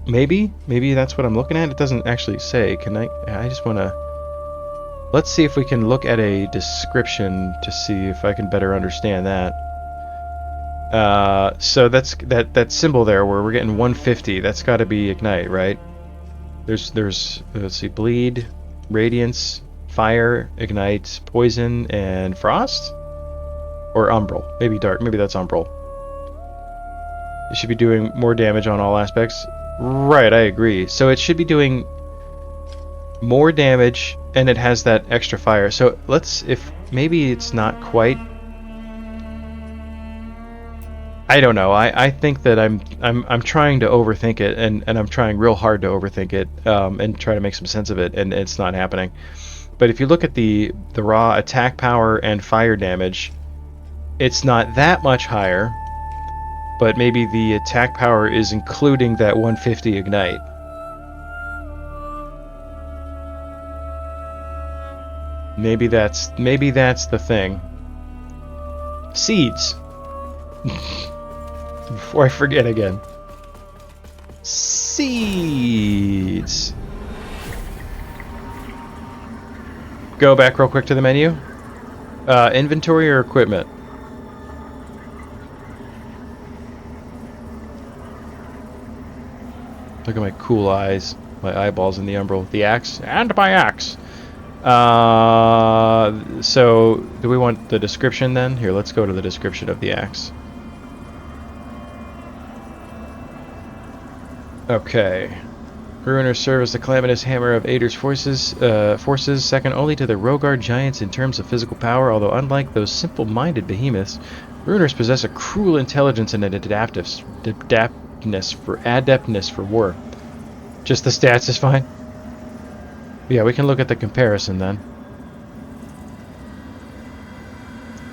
Maybe that's what I'm looking at. It doesn't actually say. Can I just want to... Let's see if we can look at a description to see if I can better understand that. So that's that symbol there where we're getting 150. That's got to be ignite, right? There's let's see, bleed, radiance, fire, ignite, poison, and frost, or umbral. Maybe dark. Maybe that's umbral. It should be doing more damage on all aspects. Right, I agree. So it should be doing more damage, and it has that extra fire. So let's, if maybe it's not quite. I don't know. I think that I'm trying to overthink it, and I'm trying real hard to overthink it, and try to make some sense of it, and it's not happening. But if you look at the raw attack power and fire damage, it's not that much higher, but maybe the attack power is including that 150 ignite. Maybe that's the thing. Seeds. Before I forget again. Seeds. Go back real quick to the menu. Inventory or equipment? Look at my cool eyes. My eyeballs in the umbral. The axe? And my axe! So, do we want the description then? Here, let's go to the description of the axe. Okay. Ruiners serve as the calamitous hammer of Ader's forces, second only to the Rogard giants in terms of physical power, although unlike those simple-minded behemoths, Ruiners possess a cruel intelligence and an adaptness for war. Just the stats is fine? Yeah, we can look at the comparison then.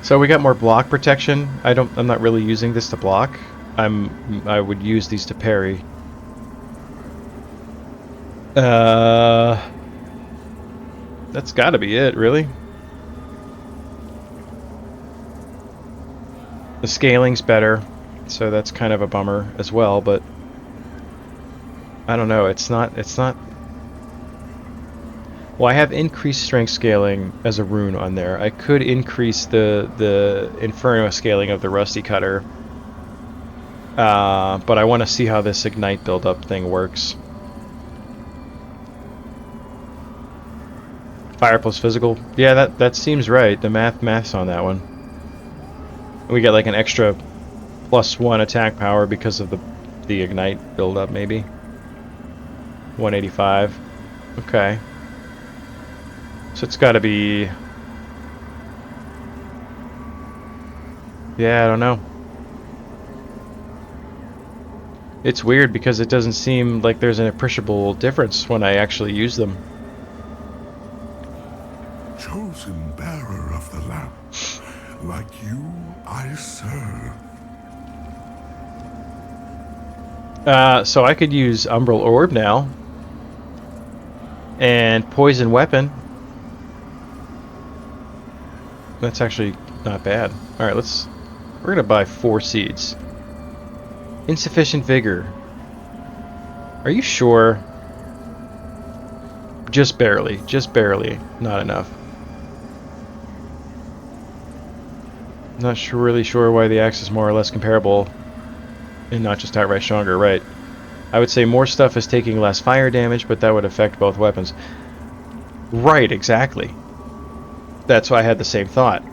So we got more block protection. I'm not really using this to block. I would use these to parry. That's gotta be it, really. The scaling's better, so that's kind of a bummer as well, but I don't know, it's not well, I have increased strength scaling as a rune on there. I could increase the Inferno scaling of the Rusty Cutter, but I want to see how this Ignite build-up thing works. Fire plus physical. Yeah, that seems right. The math's on that one. We get like an extra +1 attack power because of the Ignite build-up, maybe. 185. Okay. So it's got to be... Yeah, I don't know. It's weird because it doesn't seem like there's an appreciable difference when I actually use them. Chosen bearer of the lamp, like you I serve. So I could use Umbral Orb now. And Poison Weapon. That's actually not bad. Alright, we're gonna buy 4 seeds. Insufficient vigor. Are you sure? Just barely. Not enough. Not really sure why the axe is more or less comparable and not just outright stronger, right? I would say more stuff is taking less fire damage, but that would affect both weapons. Right, exactly. That's why I had the same thought.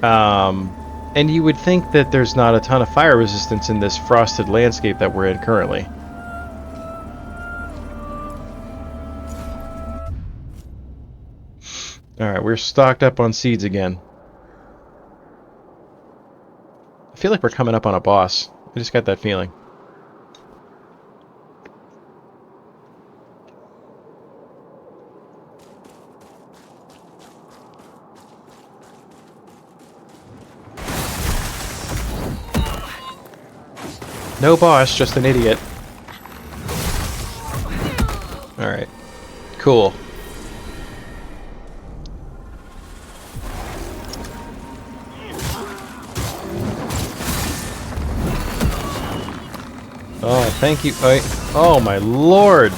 And you would think that there's not a ton of fire resistance in this frosted landscape that we're in currently. Alright, we're stocked up on seeds again. I feel like we're coming up on a boss. I just got that feeling. No boss, just an idiot. Alright. Cool. Oh, thank you. Oh my lord.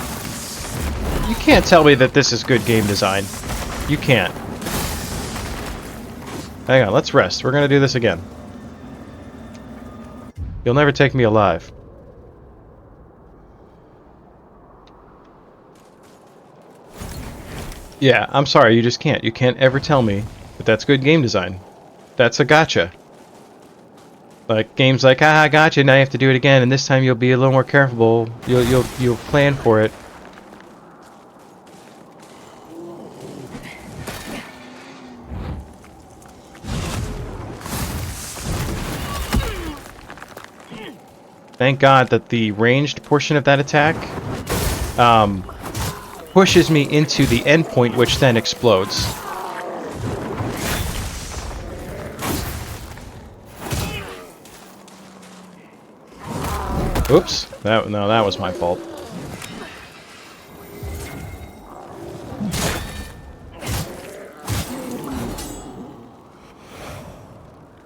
You can't tell me that this is good game design. You can't. Hang on, let's rest. We're gonna do this again. You'll never take me alive. Yeah, I'm sorry, you just can't. You can't ever tell me that that's good game design. That's a gotcha. Like games like, ah, I gotcha. Now you have to do it again, and this time you'll be a little more careful. You'll plan for it. Thank God that the ranged portion of that attack pushes me into the end point, which then explodes. Oops. No, that was my fault.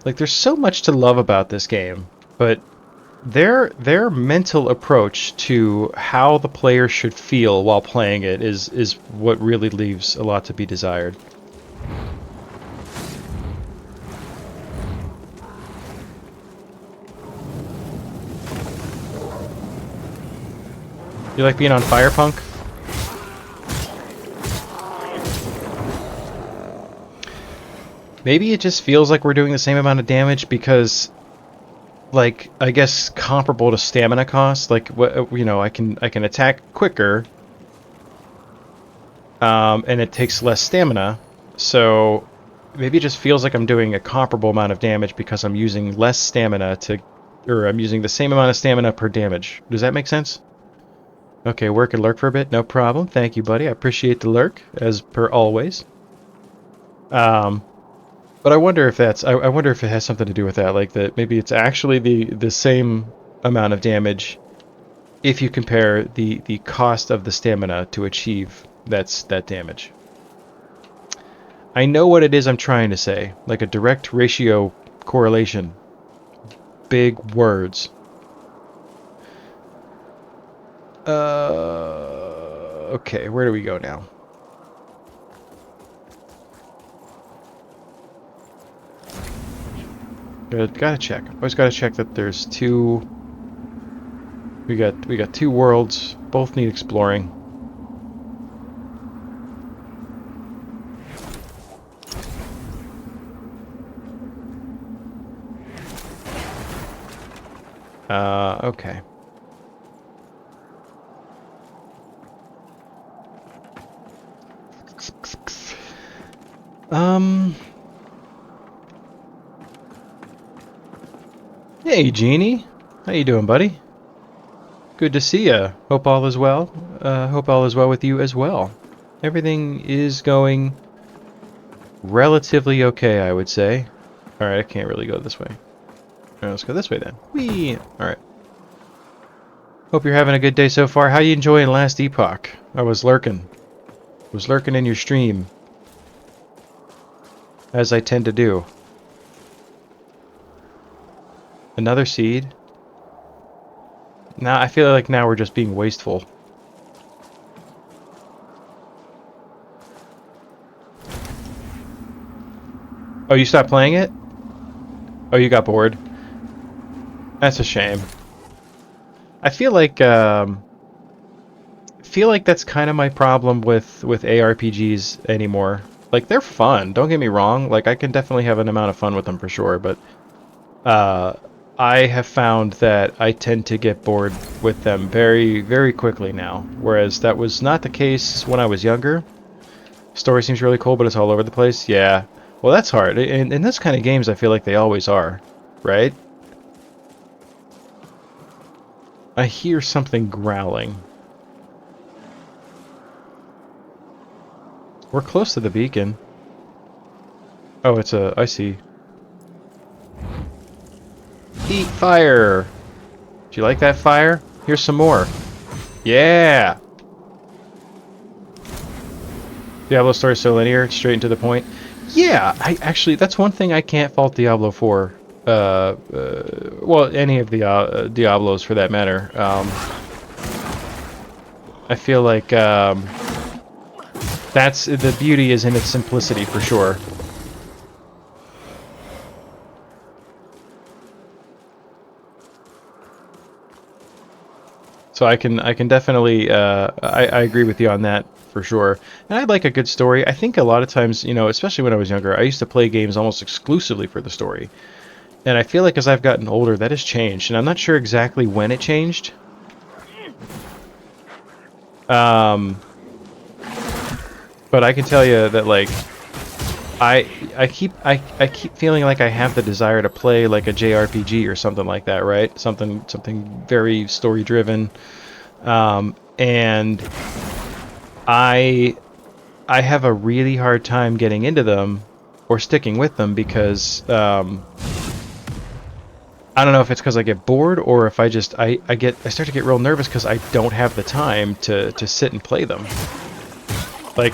Like, there's so much to love about this game, but their mental approach to how the player should feel while playing it is what really leaves a lot to be desired. You like being on fire, punk? Maybe it just feels like we're doing the same amount of damage because, like, I guess comparable to stamina cost. Like, you know, I can attack quicker, and it takes less stamina. So maybe it just feels like I'm doing a comparable amount of damage because I'm using less stamina or I'm using the same amount of stamina per damage. Does that make sense? Okay, work and lurk for a bit, no problem. Thank you, buddy. I appreciate the lurk, as per always. But I wonder if I wonder if it has something to do with that, like that maybe it's actually the same amount of damage if you compare the cost of the stamina to achieve that damage. I know what it is I'm trying to say, like a direct ratio correlation. Big words. Okay, where do we go now? Gotta check. Always gotta check that there's two. We got two worlds. Both need exploring. Okay. Hey, Jeannie. How you doing, buddy? Good to see ya. Hope all is well. Hope all is well with you as well. Everything is going relatively okay, I would say. Alright, I can't really go this way. Alright, let's go this way then. Whee! Alright. Hope you're having a good day so far. How you enjoying Last Epoch? I was lurking. Was lurking in your stream. As I tend to do. Another seed? Now I feel like now we're just being wasteful. Oh, you stopped playing it? Oh, you got bored? That's a shame. I feel like that's kind of my problem with ARPGs anymore. Like, they're fun, don't get me wrong. Like, I can definitely have an amount of fun with them for sure, but I have found that I tend to get bored with them very, very quickly now. Whereas that was not the case when I was younger. Story seems really cool, but it's all over the place. Yeah. Well, that's hard. In this kind of games, I feel like they always are. Right? I hear something growling. We're close to the beacon. Oh, I see. Eat fire! Do you like that fire? Here's some more. Yeah! Diablo story is so linear, straight and to the point. Yeah, that's one thing I can't fault Diablo for. Well, any of the Diablos for that matter. I feel like that's the beauty is in its simplicity for sure. So I can definitely I agree with you on that. for sure. And I like a good story. I think a lot of times, you know, especially when I was younger, I used to play games almost exclusively for the story. And I feel like as I've gotten older, that has changed. And I'm not sure exactly when it changed. But I can tell you that, like, I keep feeling like I have the desire to play like a JRPG or something like that, right? Something very story driven. And I have a really hard time getting into them or sticking with them because I don't know if it's because I get bored or if I start to get real nervous because I don't have the time to sit and play them. Like,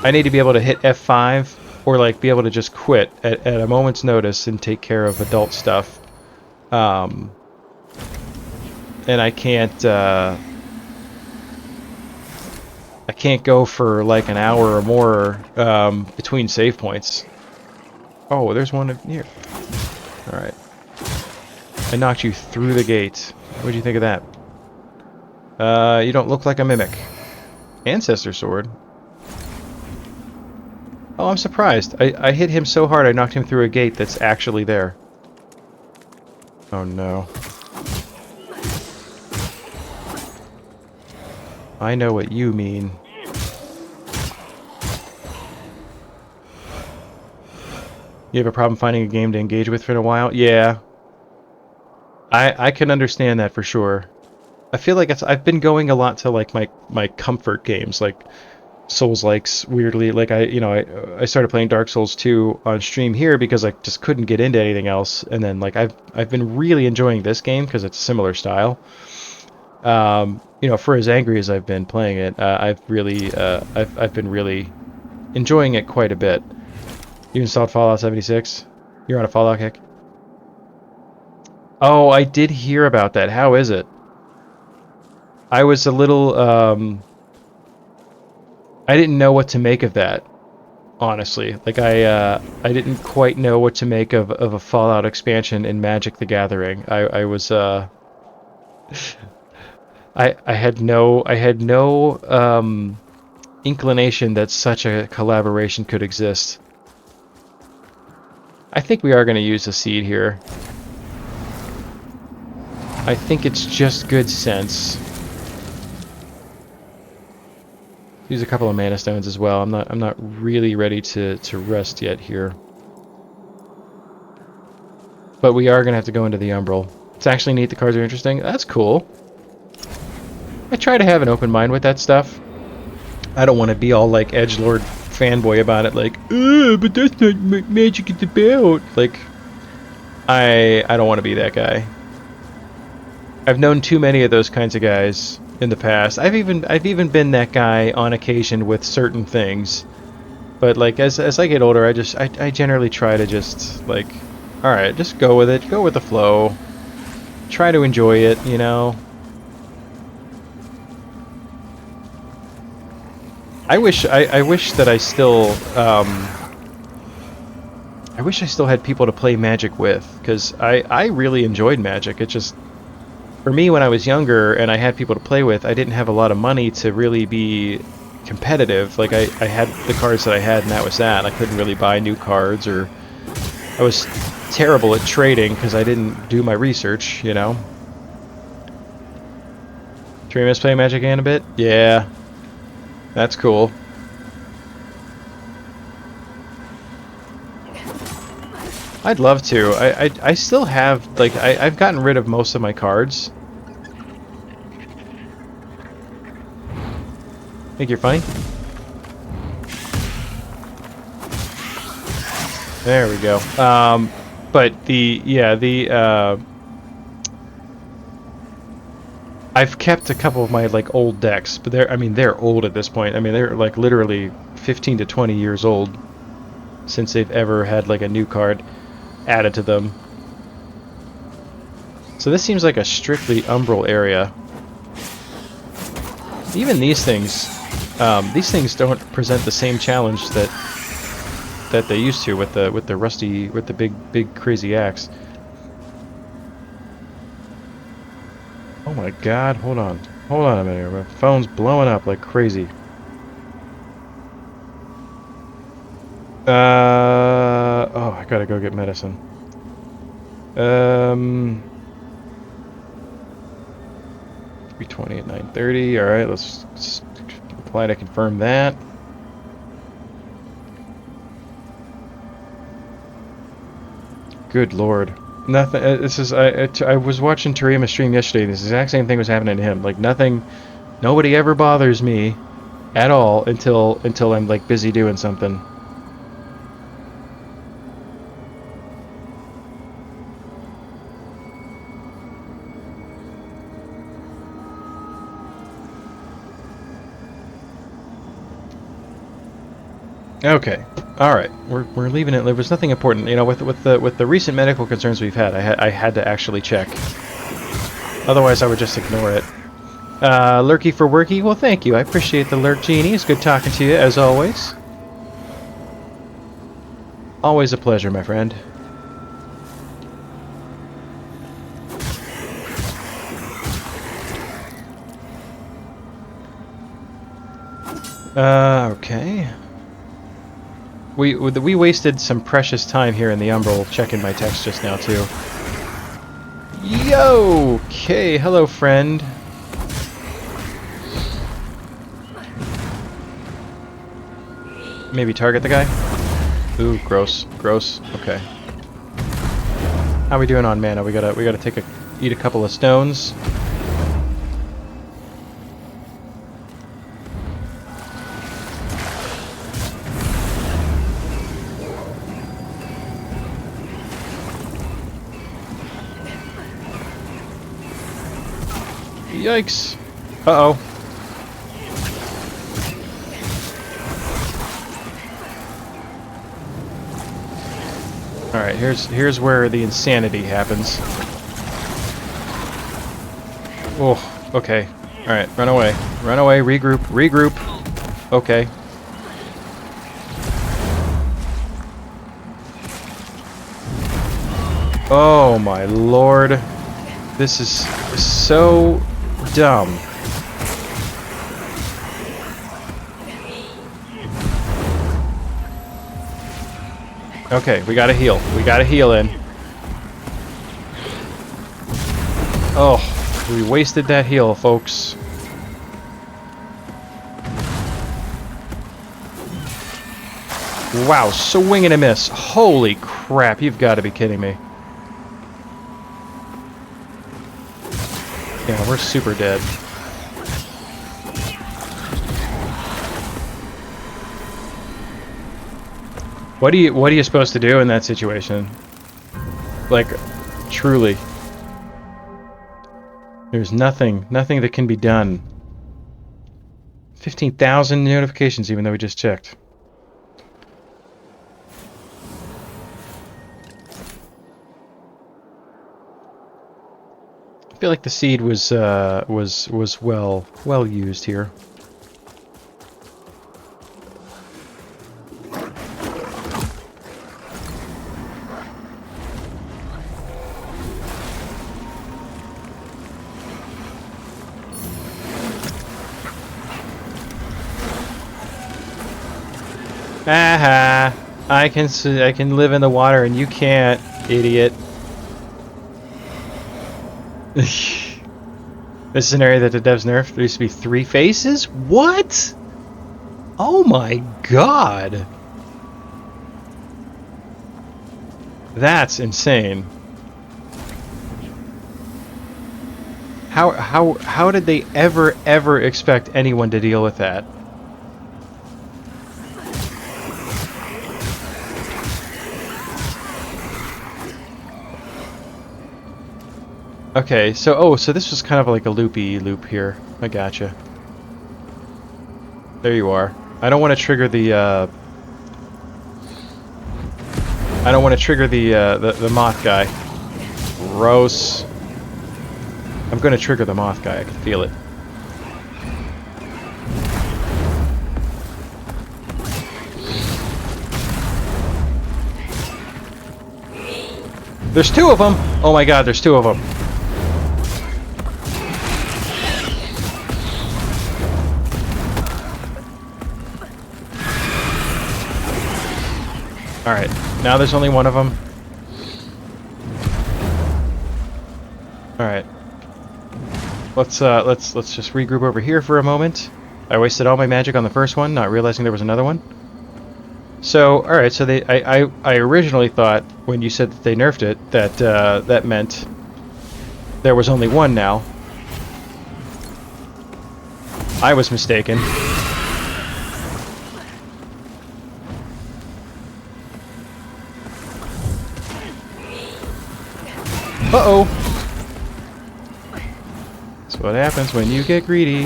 I need to be able to hit F5 or like be able to just quit at a moment's notice and take care of adult stuff. And I can't go for like an hour or more between save points. Oh, there's one here. All right. I knocked you through the gate. What do you think of that? You don't look like a mimic. Ancestor sword. Oh, I'm surprised. I hit him so hard I knocked him through a gate that's actually there. Oh no. I know what you mean. You have a problem finding a game to engage with for a while? Yeah. I can understand that for sure. I feel like I've been going a lot to like my comfort games, like Souls-likes, weirdly. Like I started playing Dark Souls 2 on stream here because I just couldn't get into anything else, and then like I've been really enjoying this game because it's a similar style. You know, for as angry as I've been playing it, I've been really enjoying it quite a bit. You installed Fallout 76? You're on a Fallout kick? Oh, I did hear about that. How is it? I was a little I didn't know what to make of that, honestly. Like I didn't quite know what to make of a Fallout expansion in Magic the Gathering. I was I had no inclination that such a collaboration could exist. I think we are going to use a seed here. I think it's just good sense. Use a couple of mana stones as well. I'm not really ready to rest yet here. But we are gonna have to go into the Umbral. It's actually neat, the cards are interesting. That's cool. I try to have an open mind with that stuff. I don't want to be all like edgelord fanboy about it, like, but that's not what Magic is about. Like, I don't want to be that guy. I've known too many of those kinds of guys in the past. I've even been that guy on occasion with certain things. But like as I get older, I generally try to just like, all right, just go with it, go with the flow. Try to enjoy it, you know. I wish that I still I wish I still had people to play Magic with, because I really enjoyed Magic. It just, for me, when I was younger and I had people to play with, I didn't have a lot of money to really be competitive. Like, I had the cards that I had, and that was that. I couldn't really buy new cards, or I was terrible at trading because I didn't do my research, you know. Treemus play Magic again a bit? Yeah. That's cool. I'd love to. I still have, like, I've gotten rid of most of my cards. Think you're funny? There we go. But I've kept a couple of my like old decks, but they're old at this point. I mean, they're like literally 15 to 20 years old since they've ever had like a new card added to them. So this seems like a strictly Umbral area. Even these things don't present the same challenge that they used to with the big crazy axe. Oh my God! Hold on a minute here. My phone's blowing up like crazy. Oh, I gotta go get medicine. 320 at 9:30. All right, let's apply to confirm that. Good lord. Nothing. This is. I was watching Tarima stream yesterday. This exact same thing was happening to him. Like nothing. Nobody ever bothers me at all until I'm like busy doing something. Okay. All right. We're leaving it. There was nothing important, you know, with the recent medical concerns we've had. I had to actually check. Otherwise, I would just ignore it. Lurky for worky. Well, thank you. I appreciate the lurk, Genie. It's good talking to you as always. Always a pleasure, my friend. Okay. We wasted some precious time here in the Umbral checking my text just now, too. Yo! Okay, hello, friend. Maybe target the guy? Ooh, gross. Gross. Okay. How we doing on mana? We gotta eat a couple of stones. Yikes. Uh-oh. Alright, here's where the insanity happens. Oh, okay. Alright, run away. Run away, regroup, regroup. Okay. Oh my lord. This is so dumb. Okay, we gotta heal. We gotta heal in. Oh, we wasted that heal, folks. Wow, swing and a miss. Holy crap, you've got to be kidding me. Yeah, we're super dead. What are you supposed to do in that situation? Like, truly. There's nothing that can be done. 15,000 notifications even though we just checked. I feel like the seed was well used here. Aha! I can live in the water and you can't, idiot. This is an area that the devs nerfed. There used to be 3 faces? What? Oh my god! That's insane. How did they ever expect anyone to deal with that? Okay, so so this was kind of like a loopy loop here. I gotcha. There you are. I don't want to trigger the I don't want to trigger the moth guy. Gross. I'm going to trigger the moth guy. I can feel it. There's 2 of them. Oh my god, there's 2 of them. Alright, now there's only one of them. Alright. Let's just regroup over here for a moment. I wasted all my magic on the first one, not realizing there was another one. So, alright, so I originally thought, when you said that they nerfed it, that that meant there was only one now. I was mistaken. Uh-oh! That's what happens when you get greedy.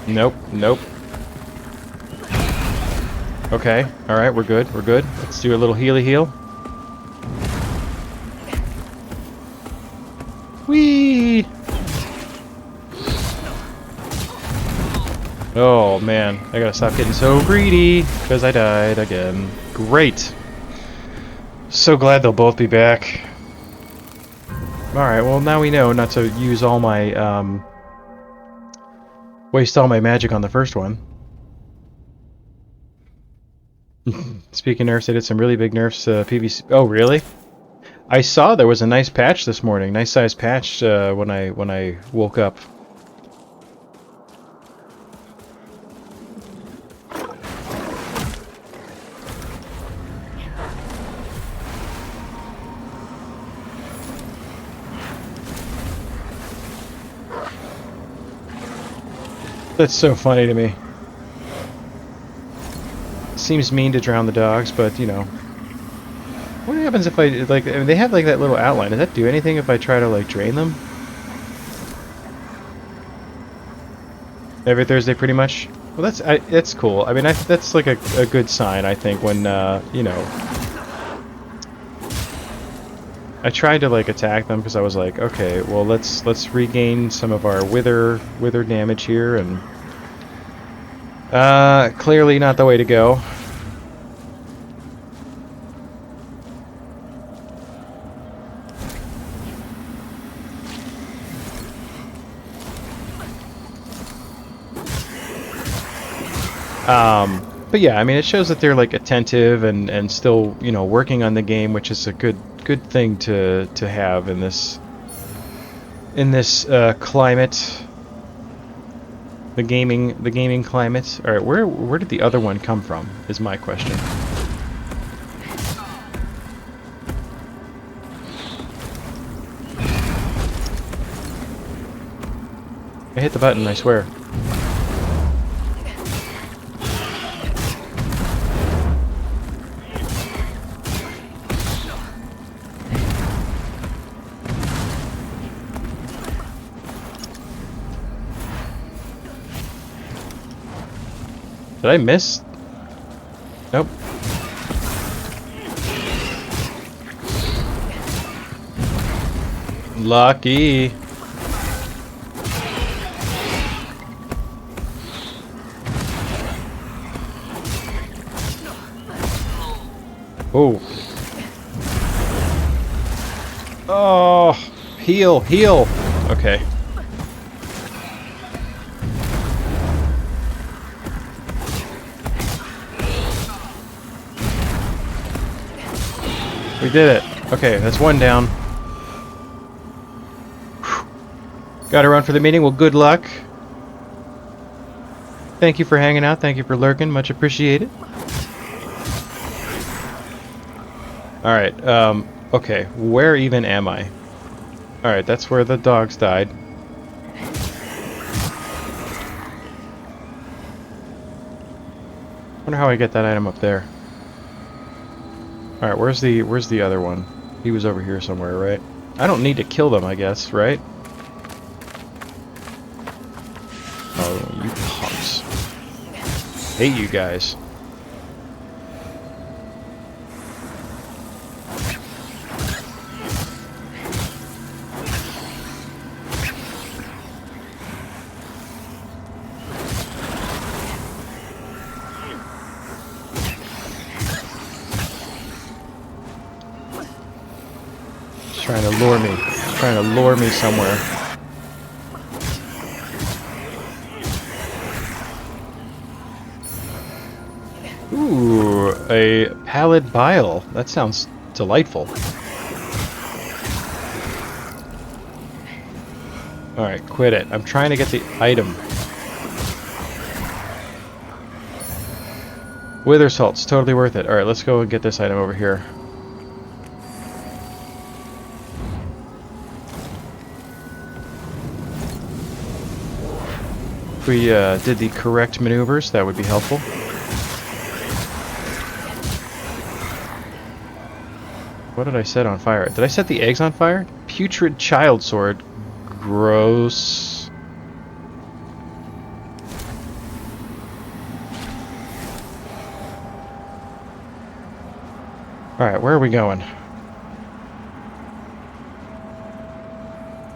Nope, nope. Okay, alright, we're good, we're good. Let's do a little healy heal. Whee! Oh man, I gotta stop getting so greedy because I died again. Great! So glad they'll both be back. Alright, well now we know not to use all my, waste all my magic on the first one. Speaking of nerfs, they did some really big nerfs to PvC. Oh, really? I saw there was a nice patch this morning. Nice sized patch when I woke up. That's so funny to me. Seems mean to drown the dogs, but you know. What happens if I like? I mean, they have like that little outline. Does that do anything if I try to like drain them? Every Thursday, pretty much. Well, that's cool. I mean, that's like a good sign, I think. When you know, I tried to like attack them because I was like, okay, well let's regain some of our wither damage here, and clearly not the way to go. But yeah, I mean, it shows that they're like attentive and still, you know, working on the game, which is a good thing to have in this climate. The gaming climate. All right, where did the other one come from? Is my question. I hit the button, I swear. Did I miss? Nope. Lucky. Oh. Oh, heal, heal. Okay. We did it. Okay, that's one down. Got to run for the meeting. Well, good luck. Thank you for hanging out. Thank you for lurking. Much appreciated. Alright, okay. Where even am I? Alright, that's where the dogs died. Wonder how I get that item up there. Alright, where's the other one? He was over here somewhere, right? I don't need to kill them, I guess, right? Oh, you punks. Hate you guys. Trying to lure me somewhere. a pallid bile. That sounds delightful. Alright, quit it. I'm trying to get the item. Wither salt's totally worth it. Alright, let's go and get this item over here. If we did the correct maneuvers, that would be helpful. What did I set on fire? Did I set the eggs on fire? Putrid child sword. Gross. Alright, where are we going?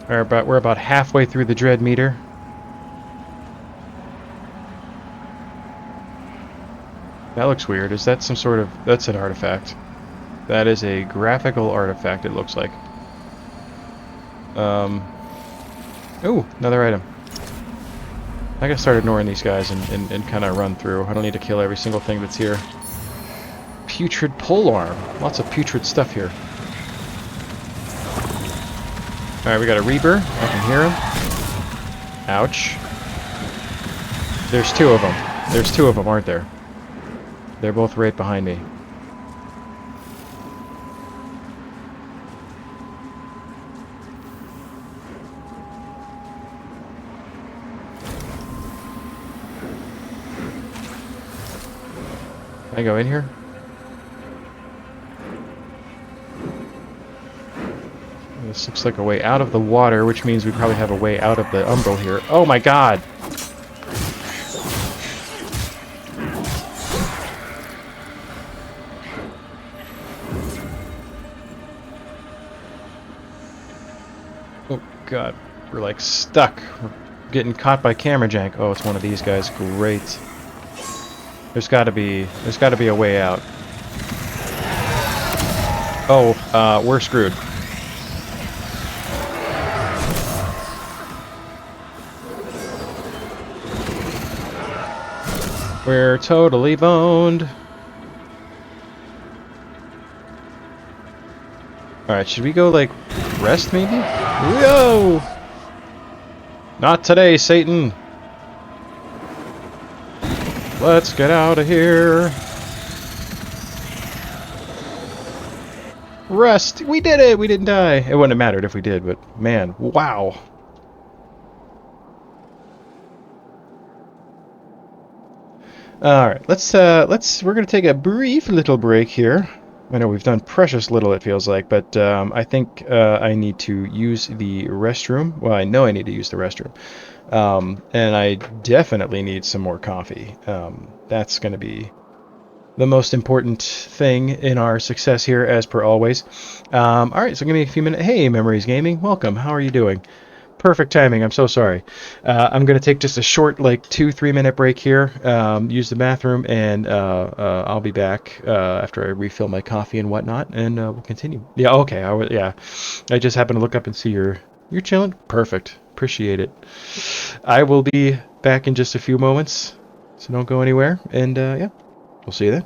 We're about halfway through the dread meter. That looks weird. Is that some sort of... That's an artifact. That is a graphical artifact, it looks like. Oh, another item. I gotta start ignoring these guys and kind of run through. I don't need to kill every single thing that's here. Putrid polearm. Lots of putrid stuff here. Alright, we got a Reaper. I can hear him. Ouch. There's two of them. There's two of them, aren't there? They're both right behind me. Can I go in here? This looks like a way out of the water, which means we probably have a way out of the umbral here. Oh my god! Oh god, we're like stuck. We're getting caught by camera jank. Oh, it's one of these guys. Great. There's gotta be a way out. Oh, we're screwed. We're totally boned. Alright, should we go, like, rest, maybe? Whoa! Not today, Satan! Let's get out of here! Rest! We did it! We didn't die! It wouldn't have mattered if we did, but, man, wow! Alright, we're gonna take a brief little break here. I know we've done precious little, it feels like, but I think I need to use the restroom. Well, I know I need to use the restroom. And I definitely need some more coffee. That's gonna be the most important thing in our success here, as per always. Alright, so give me a few minutes. Hey, Memories Gaming, welcome. How are you doing? Perfect timing. I'm so sorry. I'm going to take just a short, like, 2-3 minute break here, use the bathroom, and I'll be back after I refill my coffee and whatnot, and we'll continue. Yeah, okay. Yeah. I just happened to look up and see you're chilling. Perfect. Appreciate it. I will be back in just a few moments, so don't go anywhere, and yeah, we'll see you then.